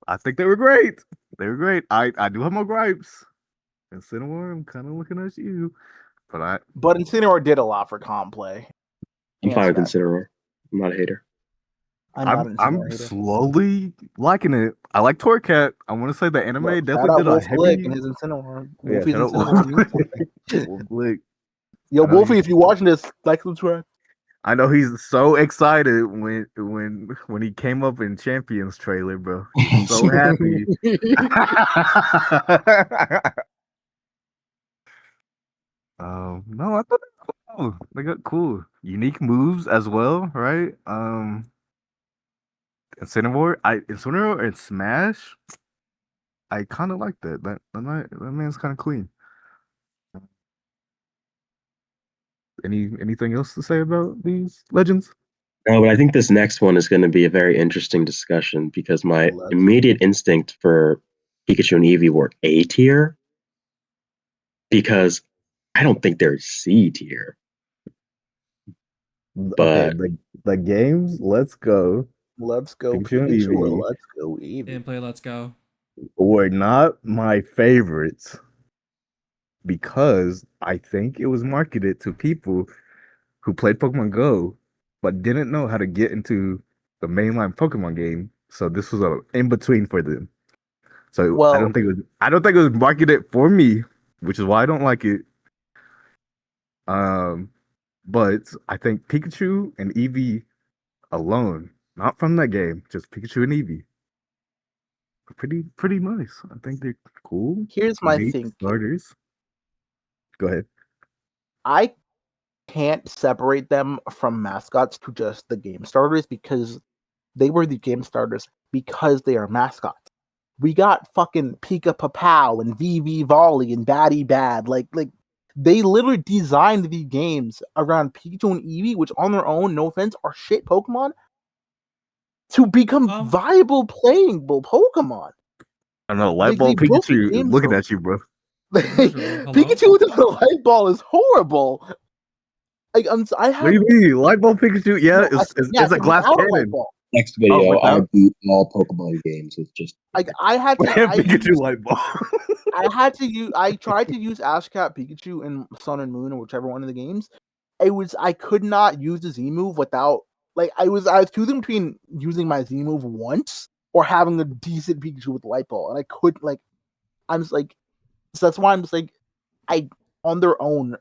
I think they were great. They were great. I do have more gripes. And Cinnamon, I'm kind of looking at you, but But Incineroar did a lot for comp play. I'm And fine with Smash. Incineroar. I'm not a hater. I'm not an I'm Incineroar hater. slowly liking it. I like Torcat. I want to say the anime Look, definitely shout out did a Wolf Blick heavy. and his Incineroar. Yeah, Wolfie's shout out Incineroar means Wolf something. Wolf Blick. Yo, I know Wolfie, you- if you're watching this, like, subscribe. I know he's so excited when he came up in Champions trailer, bro. He's so happy. No, I thought they got cool, unique moves as well, right? Incineroar and Smash. I kind of like that. That man's kind of clean. Anything else to say about these legends? No, but I think this next one is going to be a very interesting discussion because my immediate instinct for Pikachu and Eevee were A tier because I don't think they're C tier. Okay, But the games. Let's go. Let's go Pikachu and Pikachu. Eevee. Let's go Eevee. Didn't play Let's Go. Were not my favorites because I think it was marketed to people who played Pokemon Go but didn't know how to get into the mainline Pokemon game. So this was a in between for them. So Well- I don't think it was marketed for me, which is why I don't like it. But I think Pikachu and Eevee alone, not from that game, just Pikachu and Eevee, are pretty nice. I think they're cool. Here's my Unique thing. starters. Go ahead. I can't separate them from mascots to just the game starters because they were the game starters because they are mascots. We got fucking Pika Papow and VV Volley and Batty Bad. Like they literally designed the games around Pikachu and Eevee, which on their own, no offense, are shit Pokemon, to become viable playable Pokemon. I know, Lightball Pikachu is looking at you, bro. Pikachu with a light ball is horrible. Like I have. What do you mean? Lightball Pikachu? Yeah, No, it's a glass cannon. Next video, without- I beat all Pokemon games with just Like I had to. Pikachu Lightball. I had to use. I tried to use Ash Cat Pikachu in Sun and Moon or whichever one of the games. I could not use the Z move without. Like I was choosing between using my Z move once or having a decent Pikachu with Light Ball, and I couldn't. Like I'm just like, so that's why I'm just like, on their own,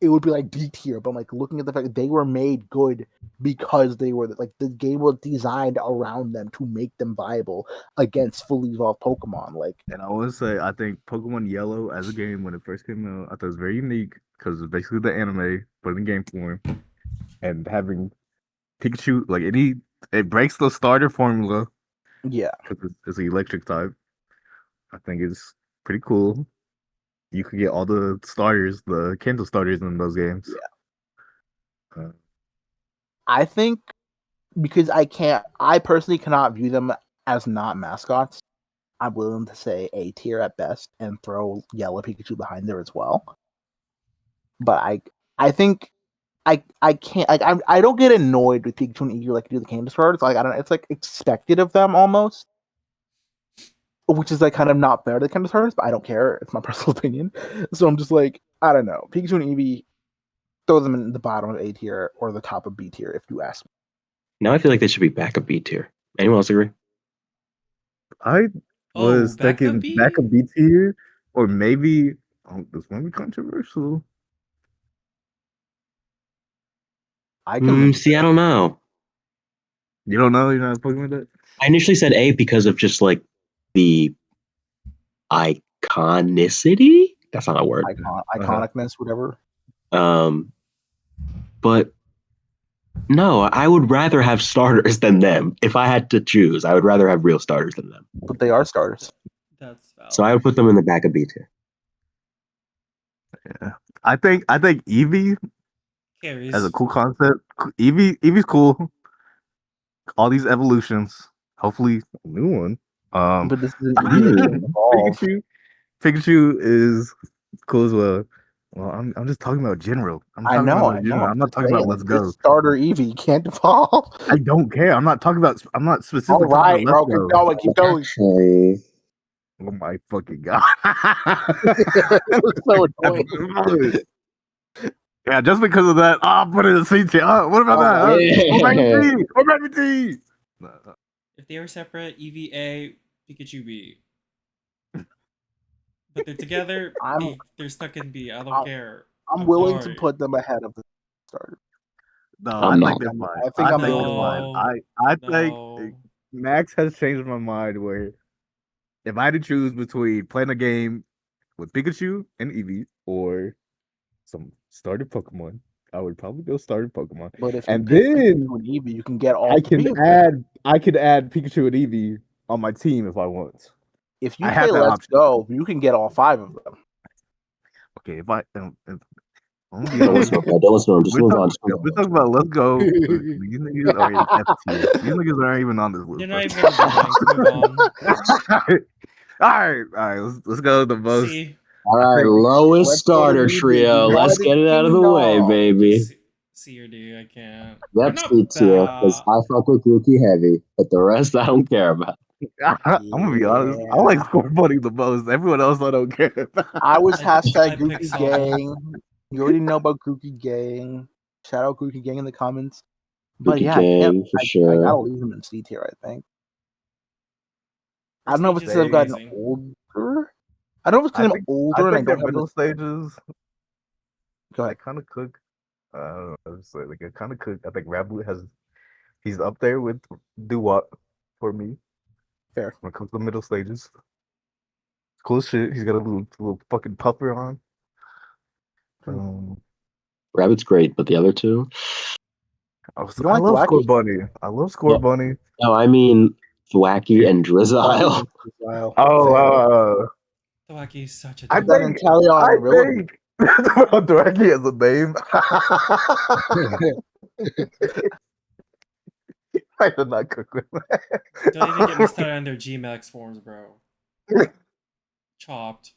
it would be like D tier. But I'm like looking at the fact that they were made good because they were like the game was designed around them to make them viable against fully evolved Pokemon. Like, And I want to say, I think Pokemon Yellow as a game when it first came out, I thought it was very unique because it's basically the anime put in game form, and having Pikachu it breaks the starter formula. Yeah, because it's an electric type. I think it's pretty cool. You could get all the starters, the Kindle starters in those games. Yeah. I think because I personally cannot view them as not mascots. I'm willing to say A tier at best and throw Yellow Pikachu behind there as well. But I think I can't I don't get annoyed with Pikachu and Eevee like do the Candy starters. Like I don't it's like expected of them almost. Which is like kind of not fair to the Candy starters, but I don't care. It's my personal opinion. So I'm just like, I don't know. Pikachu and Eevee, throw them in the bottom of A tier or the top of B tier if you ask me. now I feel like they should be back of B tier. Anyone else agree? I was back thinking B? back of B tier, or maybe this might be controversial. I can See, I don't know. You don't know? You're not fucking with it? I initially said A because of just like the iconicity. That's not a word. Iconicness, whatever. But no, I would rather have starters than them. If I had to choose, I would rather have real starters than them. But they are starters. That's valid. So I would put them in the back of B tier. Yeah, I think Eevee Carries. as a cool concept. Eevee's cool. All these evolutions. Hopefully, a new one. But this is evolve. Pikachu is cool as well. Well, I'm just talking about general. I'm talking about general. I'm not talking about Let's Go. Starter Eevee can't evolve. I don't care. I'm not specifically All right, talking about Let's bro, Go. keep going. Actually, Oh my fucking god! So annoying. Yeah, just because of that, I'll put it in C tier. What about that? yeah. Or maybe T. If they were separate, EVA, Pikachu B. But they're together, they're stuck in B. I don't care. I'm willing to put them ahead of the starter. No, I'm I not. think they're fine. I think I'm think willing they're fine. I think Max has changed my mind where if I had to choose between playing a game with Pikachu and Eevee or some starter Pokemon, I would probably go starter Pokemon. But if and you pick then Pikachu and Eevee, you can get all I three can of them. add Pikachu and Eevee on my team if I want. If you play Let's Go, you can get all 5 of them. Okay, if I Don't listen to him. Just move on. we're talking about Let's Go. These niggas are in F tier. These niggas aren't even on this list. They're not even gonna be ranked. All right. Let's go to the most. C. All right, lowest starter trio. Let's get it out of the way, baby. C or D, I can't. Yep, C tier. Because I fuck with Grookey heavy, but the rest I don't care about. I'm gonna be honest. I like Scorebuddy the most. Everyone else I don't care about. I was hashtag I'd pick Grookey some. Gang. You already know about Grookey Gang. Shout out Grookey Gang in the comments. But Grookey yeah, Gang, for I sure. gotta leave him in C tier, I think. I don't know if it's because I've gotten older. I don't know if it's because I'm older and I don't have middle stages. Go ahead. I kind of cook. So like I kind of cook. I think Raboot he's up there with Doo-Wop for me. Fair. When it comes to middle stages. Cool shit. He's got a little fucking puffer on. Rabbit's great, but the other two? I You don't like love Score Thwacky? Bunny. I love Score No. Bunny. No, I mean Thwacky and Drizzile. Wow. Oh, Thwacky's such a I dope. Then think Inteleon and Rillaby. Draggy as a name. I did not cook with that. Don't even get me started on their Gmax forms, bro. Chopped.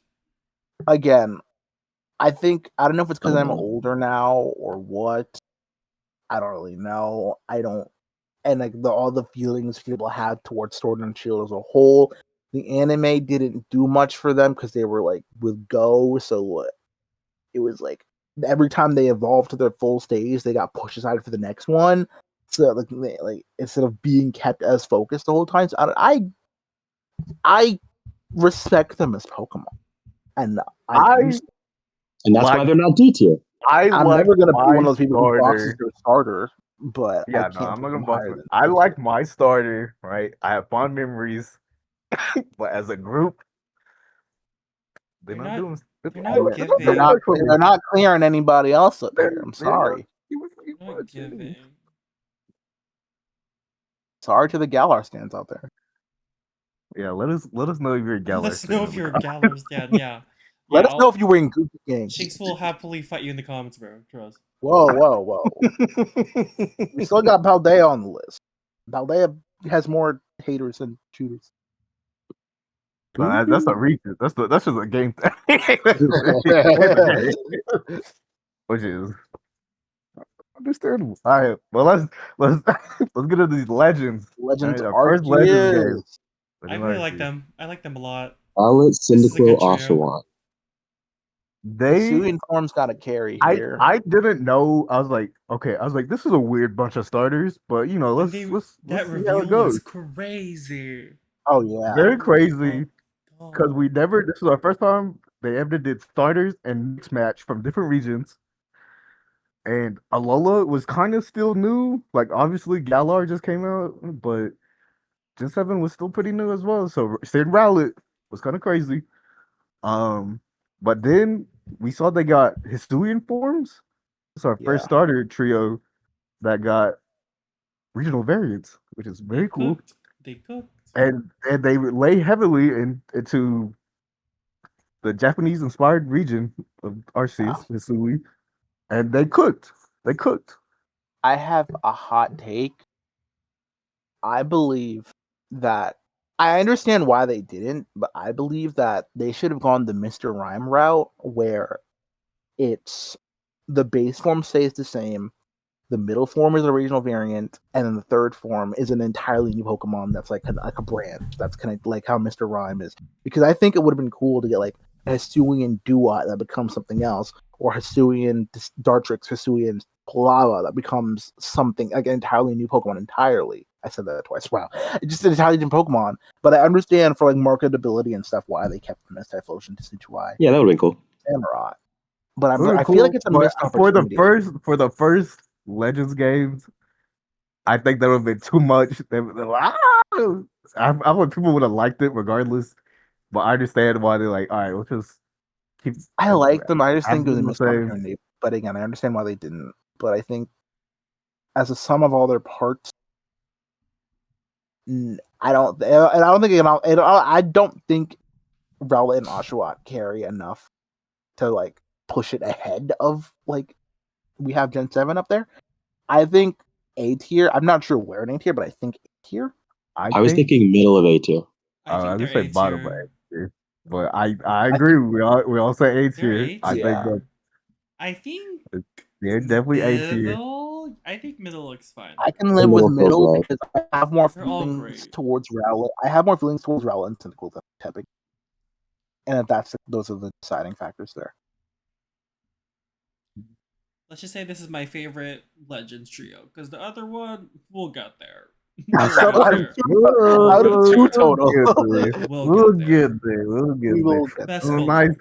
Again, I don't know if it's because I'm know. older now or what. I don't really know. And like all the feelings people had towards Sword and Shield as a whole. The anime didn't do much for them because they were like with Go, so it was like every time they evolved to their full stage, they got pushed aside for the next one. So like instead of being kept as focused the whole time, so I respect them as Pokemon, and I And that's why like they're not D tier. I'm like never gonna be my one of those people who boxes starter. their starter, but I Yeah, no, can't I'm put not them gonna box higher it. than I like my starter, right? I have fond memories, but as a group, they're They're not not. doing. They're They're not not doing they're too not much giving. for me. they're not clearing anybody else up here. I'm They're not sorry. doing too They're not much for me. giving. Sorry to the Galar stands out there. Yeah, let us know if you're a Galar. Let us know if you're a Galar stan. Yeah. Let Yeah. us know if you were in Goofy Gang. Shinx will happily fight you in the comments, bro. Trust. Whoa. We still got Paldea on the list. Paldea has more haters than shooters. No, that's a reach. That's just a game thing. Which is understandable. All right, well let's get into these legends. Legends Our first legends game. Arceus. I really like them. I like them a lot. Violet, This is a Cyndaquil, good trio. Oshawott. Hisuian form's got a carry here. I didn't know. I was like, okay. I was like, this is a weird bunch of starters, but you know, And let's that see how reveal it goes. was crazy. Oh yeah. Very crazy Oh, because we never. This was our first time they ever did starters and mix match from different regions. And Alola was kind of still new. Like obviously Galar just came out, but Gen 7 was still pretty new as well. So Sid Rowlet was kind of crazy. But then we saw they got Hisuian forms. It's our first starter trio that got regional variants, which is very cool. They cooked. And they lay heavily into the Japanese inspired region of Arceus, Hisui, and they cooked. They cooked. I have a hot take. I believe that I understand why they didn't, but I believe that they should have gone the Mr. Rhyme route where it's the base form stays the same, the middle form is a regional variant, and then the third form is an entirely new Pokemon that's like a brand. That's kind of like how Mr. Rhyme is. Because I think it would have been cool to get like a Hisuian Duat that becomes something else, or Hisuian Dartrix, Hisuian Palava that becomes something like an entirely new Pokemon entirely. I said that twice. Wow. It's just an entirely different Pokemon. But I understand for like marketability and stuff why they kept them as Typhlosion to Situai. Yeah, that would have been cool. Samurai. But I Cool, feel like it's a missed for opportunity. the first Legends games. I think that would have been too much. They're like, I would people would have liked it regardless, but I understand why they're like, all right, let's just keep. I like them. I just think it was a the missed same. opportunity. But again, I understand why they didn't. But I think as a sum of all their parts, I don't think I don't think Rowlet and Oshawott carry enough to like push it ahead of like we have Gen 7 up there. I think A tier. I'm not sure where in A tier, but I think A tier. I was thinking middle of A tier. I think just they're say A bottom of tier. A tier. But I agree. We all say A They're tier. A I tier. think that I think they're definitely A tier. middle. I think middle looks fine. I can live with middle because I have more They're all feelings great. towards Rowlet. I have more feelings towards Rowlet and Tentacle than Tepig. And if those are the deciding factors there. Let's just say this is my favorite Legends trio because the other one we'll get there. Out of two total. We'll get there. We will get This there. is a nice.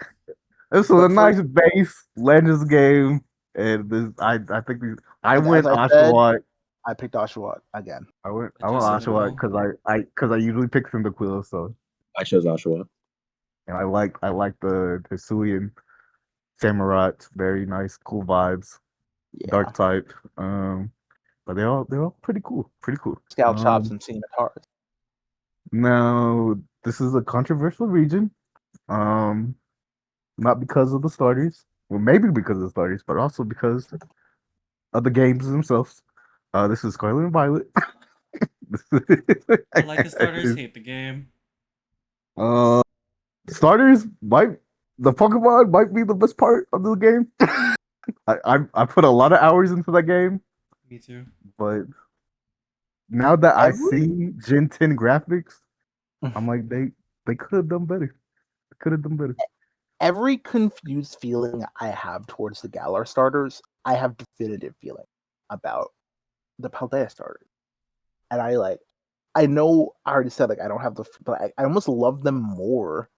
This was a nice base Legends game, and this I think I went Oshawott. I picked Oshawott again. I went Oshawott because I usually pick Cyndaquil, so I chose Oshawott. And I like the Hisuian Samurai. Very nice, cool vibes. Yeah. Dark type. But they're all pretty cool. Pretty cool. Scout chops and scimitars. Now this is a controversial region. Um, not because of the starters. Well, maybe because of the starters, but also because of the games themselves. This is Scarlet and Violet. I like the starters, hate the game. Uh, starters might the Pokemon might be the best part of the game. I put a lot of hours into that game, Me too. but now that I Every see Gen 10 graphics, I'm like they could have done better. They could have done better. every confused feeling I have towards the Galar starters, I have definitive feeling about the Paldea starters. And I know I already said I don't have but I almost love them more.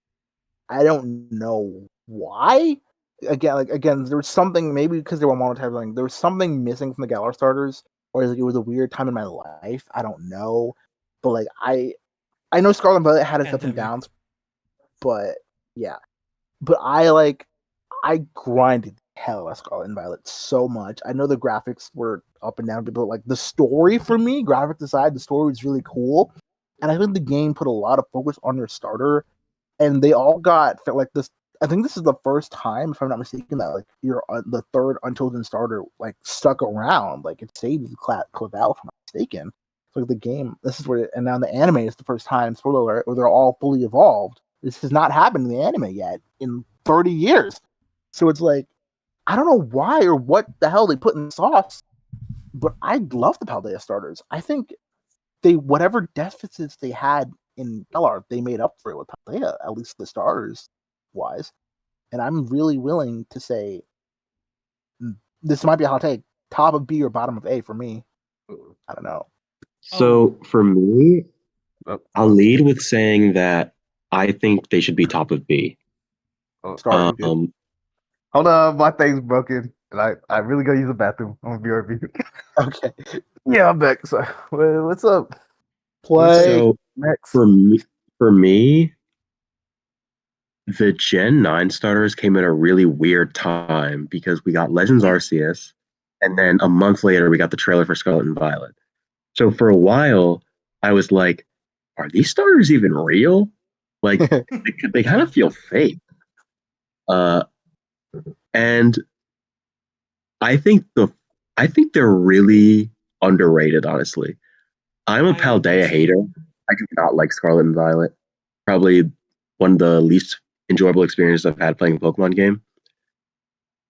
I don't know why. Again, there was something, maybe because they were monetizing, there was something missing from the Galar starters, or it was a weird time in my life. I don't know. But I know Scarlet and Violet had its ups and Pandemic. downs, but yeah. But I grinded hell out of Scarlet and Violet so much. I know the graphics were up and down, but the story for me, graphics aside, the story was really cool. And I think the game put a lot of focus on your starter, and they all felt like this. I think this is the first time, if I'm not mistaken, that your the third Unchosen starter stuck around. It saved Clavel, if I'm not mistaken. So the game, this is where, and now the anime is the first time, spoiler alert, where they're all fully evolved. This has not happened in the anime yet in 30 years. So it's I don't know why or what the hell they put in the sauce, but I love the Paldea starters. I think whatever deficits they had in Galar, they made up for it with Paldea, at least the starters wise. And I'm really willing to say this might be a hot take, top of B or bottom of A for me. I don't know. So for me, Oh, I'll lead with saying that I think they should be top of B. oh, Starter, dude. hold on, my thing's broken, and I really gotta use the bathroom. I'm gonna be RB. Okay. Yeah, I'm back. So, what's up? Play. So Next. for me, the Gen 9 starters came at a really weird time because we got Legends Arceus, and then a month later we got the trailer for Scarlet and Violet. So for a while, I was like, are these starters even real? Like they kind of feel fake. Uh, and I think I think they're really underrated, honestly. I'm a I would think Paldea so. hater. I do not like Scarlet and Violet. Probably one of the least enjoyable experiences I've had playing a Pokemon game.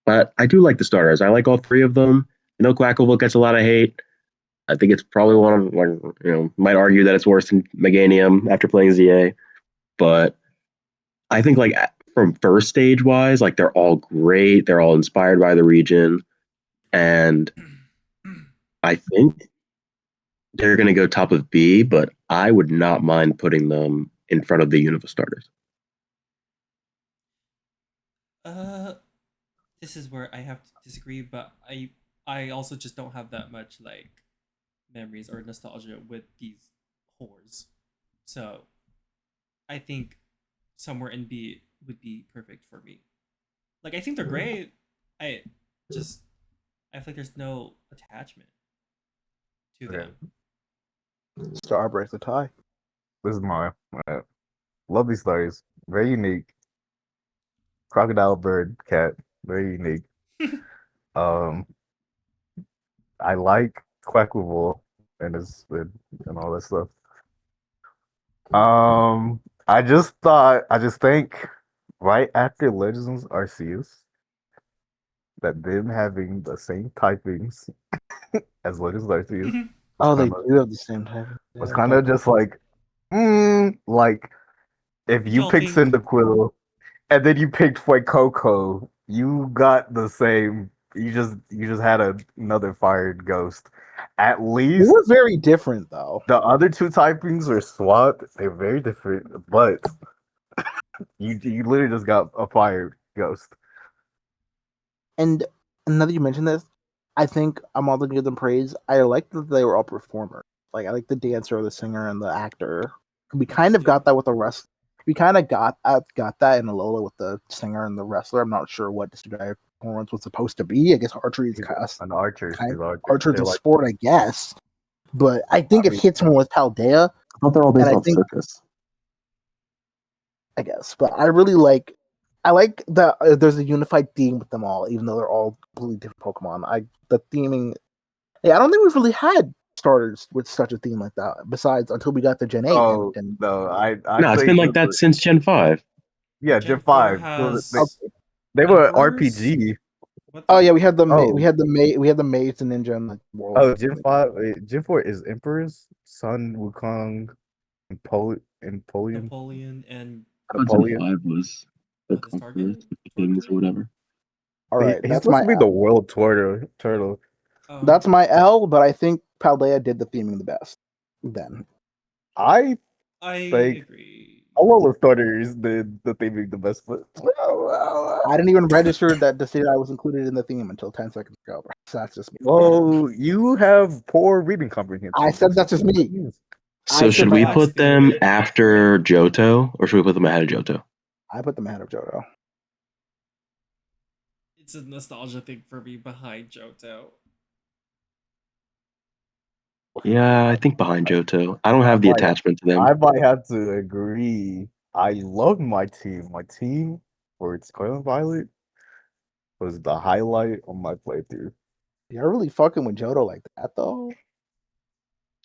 But I do like the starters. I like all three of them. I know Quackable gets a lot of hate. I think it's probably one of might argue that it's worse than Meganium after playing ZA. But I think from first stage wise, they're all great. They're all inspired by the region. And I think they're going to go top of B, but I would not mind putting them in front of the Unova starters. This is where I have to disagree, but I also just don't have that much memories or nostalgia with these whores. So I think somewhere in B would be perfect for me. I think they're great. I just I feel like there's no attachment to them. Star breaks the tie. This is mine. Love these stories. Very unique. Crocodile, bird, cat. Very unique. Um, I like Quackable and all that stuff. I just think right after Legends Arceus, that them having the same typings as Legends Arceus Oh, they kinda, do have the same type. was kind of just like if you Y'all pick think Cyndaquil and then you picked Fuecoco, you got the same. You just had another fired ghost. At They least were very different though. the other two typings are swapped. They're very different, but you literally just got a fired ghost. And now that you mention this, I think I'm all to give them praise. I like that they were all performers. I like the dancer, the singer, and the actor. We kind of got that with the We kind of got that in Alola with the singer and the wrestler. I'm not sure what district Horns was supposed to be. I guess archery is An archer. archer's They're a like, sport, I guess. But I think it hits more with Paldea, I thought they're all based And I off think- circus. I guess. But I really like that there's a unified theme with them all, even though they're all completely different Pokemon. The theming. Yeah, I don't think we've really had starters with such a theme like that. Besides, until we got the Gen 8. oh and no, I No, it's think been like that since Gen 5. Yeah, Gen Gen 4 5. has They were Emperors? RPG. What oh the- yeah, we had the Oh. we had the Maids and Ninja and like World. Oh, Gen 5. Gen 4 is Emperors, Sun Wukong, Napoleon. Napoleon and I thought Napoleon. Gen 5 was the the conquerors, Stargate? the kings, or whatever. All right, He's that's supposed my to be the world turtle. Oh, that's my L. But I think Paldea did the theming the best. Then I I Like- agree. all of the starters did the theming the best, but I didn't even register that to say that I was included in the theme until 10 seconds ago. Bro. So that's just me. well, you have poor reading comprehension. I said that's just me. So I should said we my- put them after Johto, or should we put them ahead of Johto? I put them ahead of Johto. It's a nostalgia thing for me behind Johto. Yeah, I think behind Johto. I don't have the Right. attachment to them. I might have to agree. I love my team. My team for Scarlet Violet was the highlight on my playthrough. You're really fucking with Johto like that though.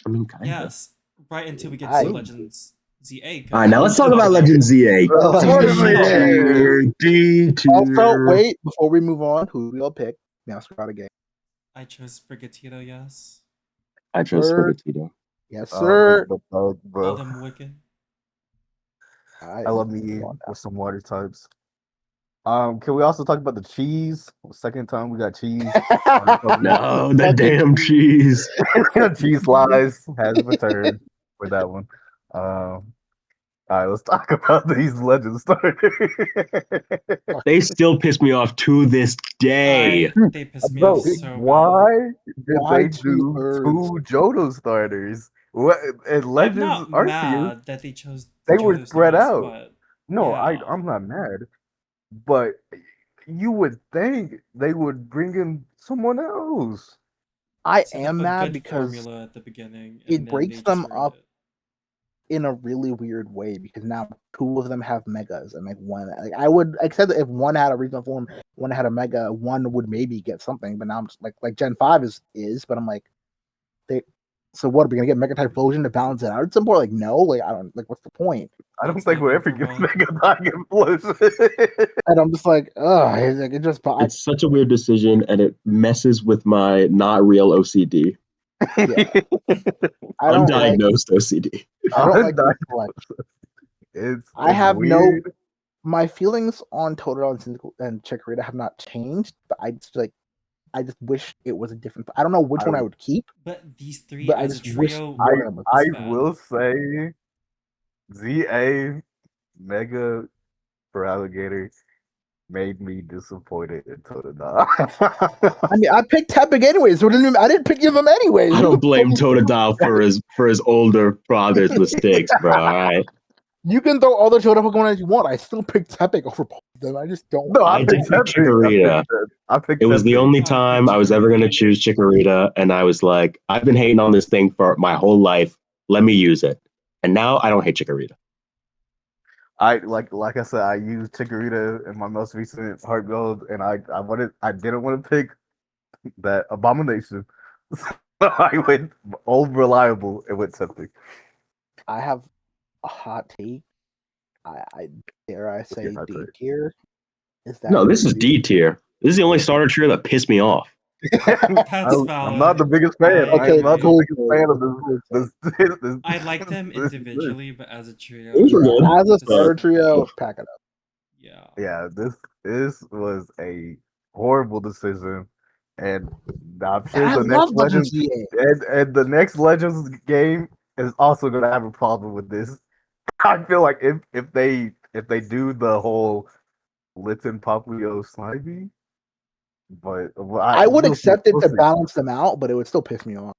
I mean, kind of. Yes, right until we get I- to Legends ZA. 'cause All right, now let's talk I'm about okay. Legend ZA. Oh, D tier. Also, wait, before we move on, who we all pick? Mascot again. I chose Brigatito, yes. I chose Sir. Sprigatito. Yes, sir. Bro. Adam Wicken. I love me with some water types. Can we also talk about the cheese? Second time we got cheese. No, the damn cheese. Cheese slice has returned for that one. All right, let's talk about these legend starters. They still piss me off to this day. They pissed me Bro, off so bad. why did Why they do two-thirds? 2 Johto starters? What and I'm Legends not Arceus? mad that they chose. They were Johto spread stars, out. but No, yeah. I'm not mad, but you would think they would bring in someone else. I set am up a mad good because formula at the beginning. it And then breaks they just them ruined up. it. in a really weird way because now 2 of them have megas and like one I would accept that if one had a regional form, one had a mega, one would maybe get something, but now I'm just like Gen 5 is, but I'm like so what are we gonna get Mega Typhlosion to balance it out at some point? Like no, like I don't like what's the point? I don't It's think we're ever November getting 1. Mega Dragon Explosion. And I'm just like, it just It's such a weird decision, and it messes with my not real OCD, I don't like undiagnosed OCD. I don't like Undiagnosed. this collection. It's I have weird. my feelings on Totodile and Chikorita have not changed, but I just wish it was a different. I don't know which one I would keep. But these three But I as a just wish trio. one of them was I bad. will say ZA Mega for Alligator made me disappointed in Totodile. I mean, I picked Tepic anyways, so I didn't pick them anyways. I don't blame Totodile for his older brother's mistakes, bro. All right. You can throw all the Johto Pokemon as you want. I still picked Tepic over both of them. I just don't. No, I did pick Chikorita. I picked It was the Tepic. only I time picked I was ever Chikorita. going to choose Chikorita, and I was like, I've been hating on this thing for my whole life. Let me use it. And now I don't hate Chikorita. I like I said, I used Chikorita in my most recent Heart Gold, and I didn't want to pick that Abomination. So I went old reliable and went Tepic. I have a hot take. I dare I say hot D take? tier. Is that No, this is really- D tier. This is the only starter trio that pissed me off. I'm not the biggest fan. Okay, I'm not cool. the biggest fan of this. I like them this- individually, but as a trio, Those were good. As a just- starter trio, pack it up. Yeah. Yeah, this was a horrible decision, and I'm sure I the next love Legends Legends ZA. and the next Legends game is also gonna have a problem with this. I feel like if they do the whole Litten Poplio Snivy, but I would we'll accept see, it we'll to see. balance them out, but it would still piss me off.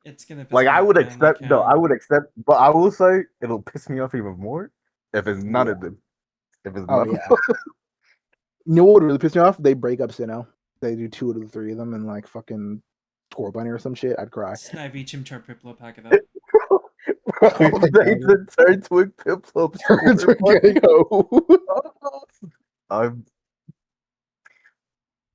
It's gonna piss Like me I off, would man, accept like, no, I would accept, but I will say it'll piss me off even more if it's none of them. If it's Oh none yeah. You know what would really piss me off? They break up Sinnoh. They do 2 out of the 3 of them and like fucking Scorbunny or some shit. I'd cry. Snivy Chimchar Piplup pack it up. They just turned to a Piplup. I'm.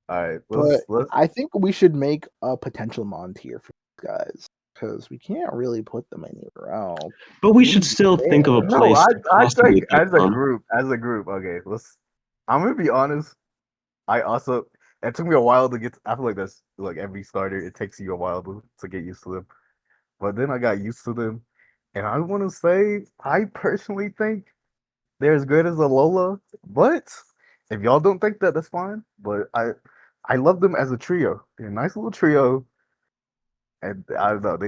All right, let's. I think we should make a potential mon tier for these guys because we can't really put them anywhere else. But we should still think of a No, place. I possibly think put as a them. group. Okay, let's. I'm gonna be honest. I also it took me a while to get. I feel like that's like every starter. It takes you a while to get used to them. But then I got used to them, and I want to say I personally think they're as good as a Lola. But if y'all don't think that, that's fine. But I love them as a trio. They're a nice little trio, and I don't know.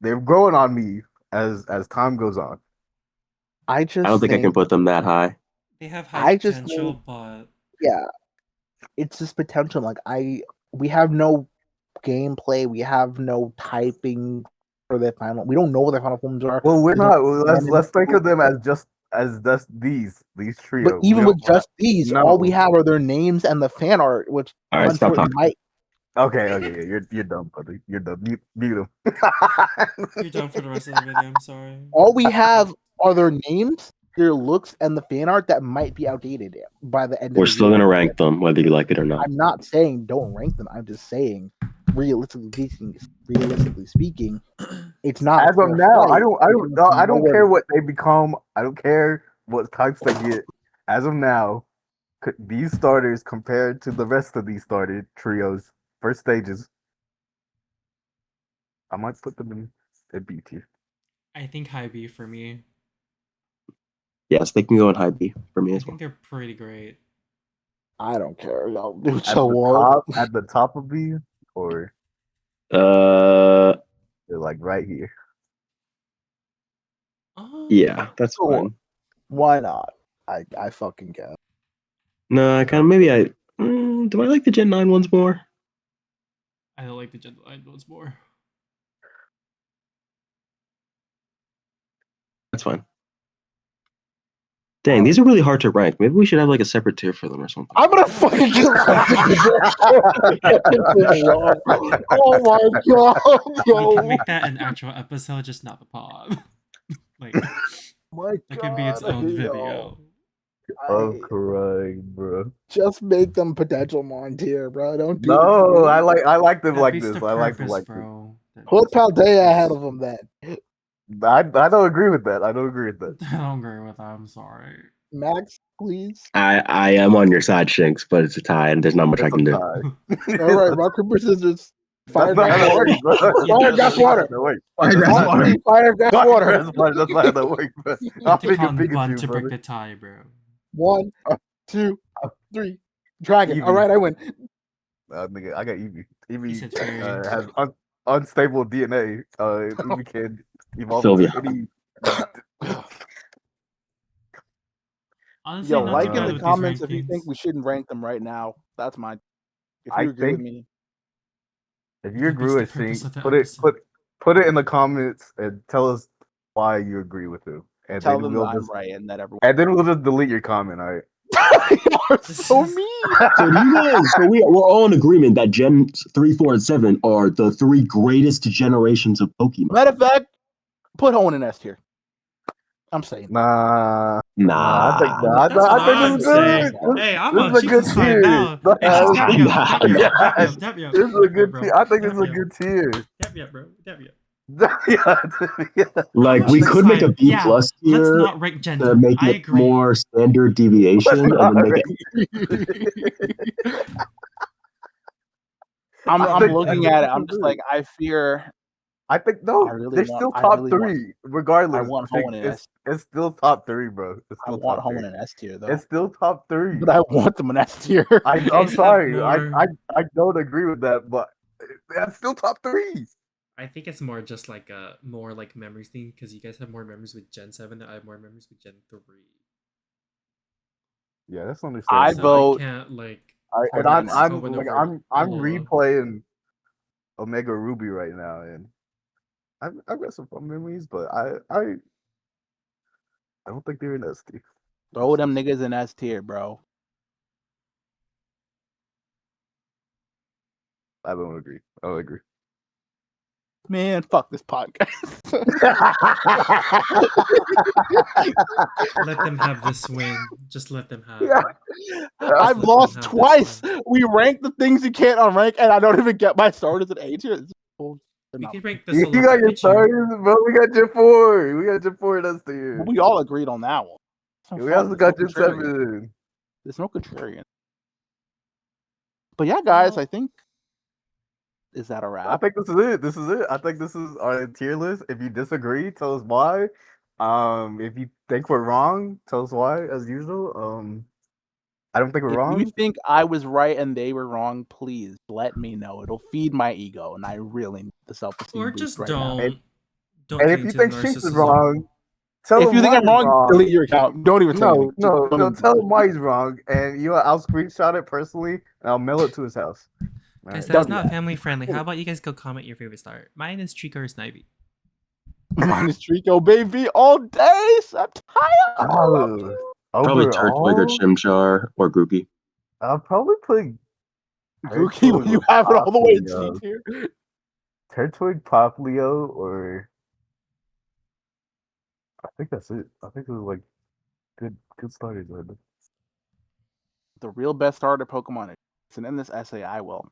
They're growing on me as time goes on. I don't think I can put them that high. They have high potential, but yeah, it's just potential. Like we have no gameplay, we have no typing for their final. We don't know what their final forms are. Well, we're not. Let's think of them as just these trio. But even with just these, all we have are their names and the fan art, which all right, stop talking. Okay, yeah, you're dumb, buddy. You're dumb. Mute him. You're done for the rest of the video. I'm sorry. All we have are their names, their looks, and the fan art that might be outdated by the end. We're still gonna rank them, whether you like it or not. I'm not saying don't rank them. I'm just saying, realistically speaking, it's not. As of now, I don't care what they become. I don't care what types they get. As of now, these starters compared to the rest of these starter trios, first stages, I might put them in B tier. I think high B for me. Yes, they can go in high B for me as well. I think they're pretty great. I don't care. Y'all do at the top of B, or they're like right here. Yeah, that's fine. Why not? I fucking guess. No, I kind of maybe do I like the Gen 9 ones more? I don't like the Gen 9 ones more. That's fine. Dang, these are really hard to rank. Maybe we should have like a separate tier for them or something. I'm gonna fucking kill Oh my god! We can make that an actual episode, just not the pod. Like, that can be its own video. I'm crying, bro. Just make them potential mon tier, bro. Don't do No, I like them like this. I like them like bro. Put Paldea ahead of them then. I don't agree with that. I don't agree with that. I don't agree with that. I'm sorry. Max, please. I am on your side, Shinx, but it's a tie, and there's not much I can do. All right, rock, paper, scissors. Fire, gas, water. Fire, gas, water. Fire, gas, water. Fire, gas, water. That's not how that works, bro. I'll pick one to break the tie, bro. 1, 2, 3. Dragon. All right, I win. Nigga, I got Eevee. Eevee has unstable DNA. Eevee can evolve into any. Honestly, Yo, like in the comments if you think we shouldn't rank them right now. That's my. If you agree with me. If you agree with Shinx, put it in the comments and tell us why you agree with him. And tell them that I'm right and that everyone. And then we'll just delete your comment. All right. You're so mean. So we're all in agreement that Gen 3, 4, and 7 are the 3 greatest generations of Pokemon. Matter of fact, put Hoenn in S tier. I'm saying. Nah. I think this is good. Hey, I'm on Shinx's side now. This is a good tier. I think this is a good tier. Dab ya, bro. Dab ya. Like we could make a B plus tier. Let's not rank gender. To make it more standard deviation. And then make it... I'm looking at it. I'm just like, I fear. I think they're still top 3, regardless. I want Hoenn in S. It's still top 3, bro. I want Hoenn in S tier though. It's still top 3. But I want them in S tier. I'm sorry. I don't agree with that, but that's still top 3. I think it's more just like a more like memories thing because you guys have more memories with Gen 7 and I have more memories with Gen 3. Yeah, that's understandable. I vote. I can't like. I'm replaying Omega Ruby right now, and I've got some fun memories, but I don't think they're in S tier. Throw them niggas in S tier, bro. I don't agree. I don't agree. Man, fuck this podcast. Let them have this win. Just let them have Yeah. it. I've let them lost have this twice. one. We rank the things you can't unrank, and I don't even get my starters at A tier. It's We enough. can rank the You solo got your Pikachu. stars, bro. We got your 4. We got your 4 that's the But we all agreed on that one. We also got your 7. There's no contrarian. But yeah, guys, Well, I think is that a I wrap? think this is it. This is it. I think this is our tier list. If you disagree, tell us why. If you think we're wrong, tell us why, as usual. I don't think we're If wrong. you think I was right and they were wrong, please let me know. It'll feed my ego, and I really need the self-esteem or boost just right now. don't And get if you into think Shinx is narcissism. wrong, tell If him you think why I'm he's wrong, wrong. delete your account. Don't even say No, anything. no, Don't no. even Tell do him why he's wrong, and I'll screenshot it personally, and I'll mail it to his house. All Guys, right. that's do not that. family friendly. How about you guys go comment your favorite star? Mine is Trico or Snivy. it. Mine is Trico, baby, all day. I'm tired. I love Oh, you. Probably Turtwig or overall, Chimchar or Grookey. I'll probably put Gookie, when you have it all the way in C tier. Turtwig, Poplio, or I think that's it. I think it was like good starters. The real best starter Pokemon is, and in this essay, I will.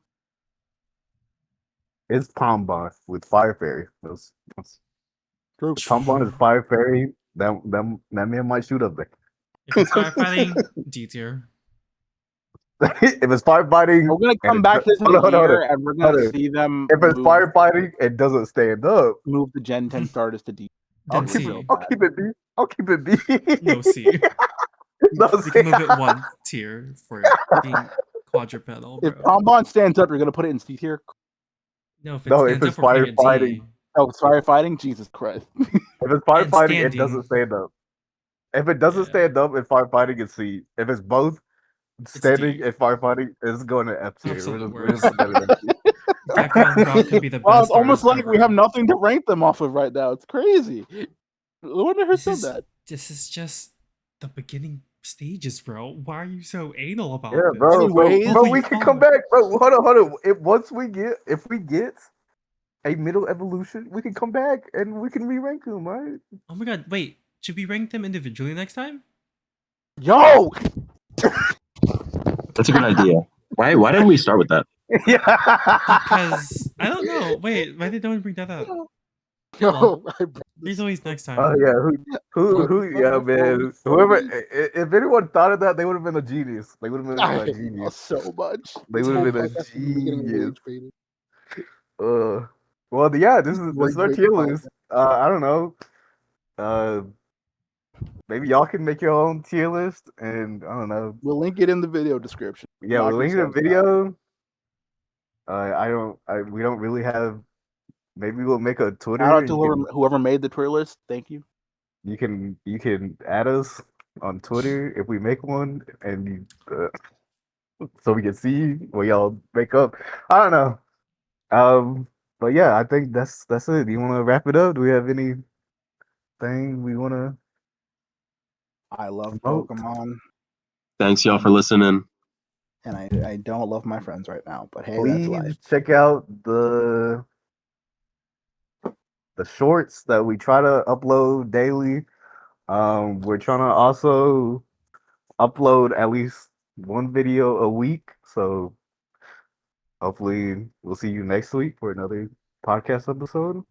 It's Pombon with Fire Fairy. That's True. Pombon is Fire Fairy. That man might shoot up there. If it's firefighting, D tier. If it's firefighting, We're gonna come and back this in hold a on, hold year, on. and we're gonna Hold on. see them If it's move, firefighting, it doesn't stand up. move the Gen 10 starters to D. I'll Then keep C. it. I'll keep it B. I'll keep it B. No C. No We C. can move it one tier for being quadrupedal, If bro. Pombon stands up, you're gonna put it in C tier. No, if it No, if stands it's up, we're putting it firefighting. D. Oh, it's firefighting. Jesus Christ. If it's And firefighting, it standing. doesn't stand up. If it doesn't Yeah. stand up in firefighting, it's C. If it's both standing D. and firefighting, it's going to F tier. Absolute We're just worst. putting it in F tier. Background rock could be the Wow, best it's almost starters like we ever. have nothing to rank them off of right now. It's crazy. No wonder who said that. This is just the beginning stages, bro. Why are you so anal about Yeah, this? bro. Anyways, Bro, Holy we can fuck. come back, bro. Hold on. If we get a middle evolution, we can come back and we can re-rank them, right? Oh my god, wait. Should we rank them individually next time? Yo, That's a good idea. Why didn't we start with that? Yeah. Because I don't know. Wait, why did no one bring that up? Well, there's always next time. Oh yeah, yeah, man. Whoever, if anyone thought of that, they would have been a genius. They would have been I a hate genius. so much. They would have been a Podcast from the beginning genius. rage baited. Well, yeah, this is our Rage tier baited list. I don't know. Maybe y'all can make your own tier list, and I don't know. We'll link it in the video description. Yeah, Knock we'll link the yourselves out. video. We don't really have. Maybe we'll make a Twitter. Shout out to You whoever made the Twitter list. Thank you. you can add us on Twitter if we make one, and so we can see what y'all make up. I don't know. But yeah, I think that's it. Do you want to wrap it up? Do we have anything we want to? I love Vote. Pokemon, Thanks, y'all, for listening. and I don't love my friends right now. But hey, that's Please life. check out the shorts that we try to upload daily. We're trying to also upload at least one video a week. So hopefully we'll see you next week for another podcast episode.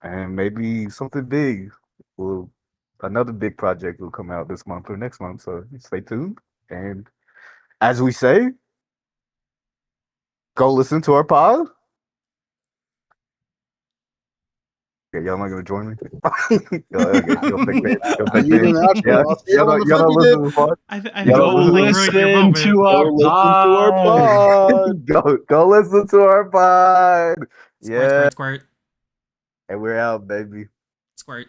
And maybe something big another big project will come out this month or next month. So stay tuned. And as we say, go listen to our pod. Okay, y'all not gonna join me? Y'all fake fans. Y'all don't listen to the pod. I Yo, Go like, ruined your listen to moment. our pod. Go listen to our pod. Squirt, Yeah, squirt, squirt, and we're out, baby. squirt.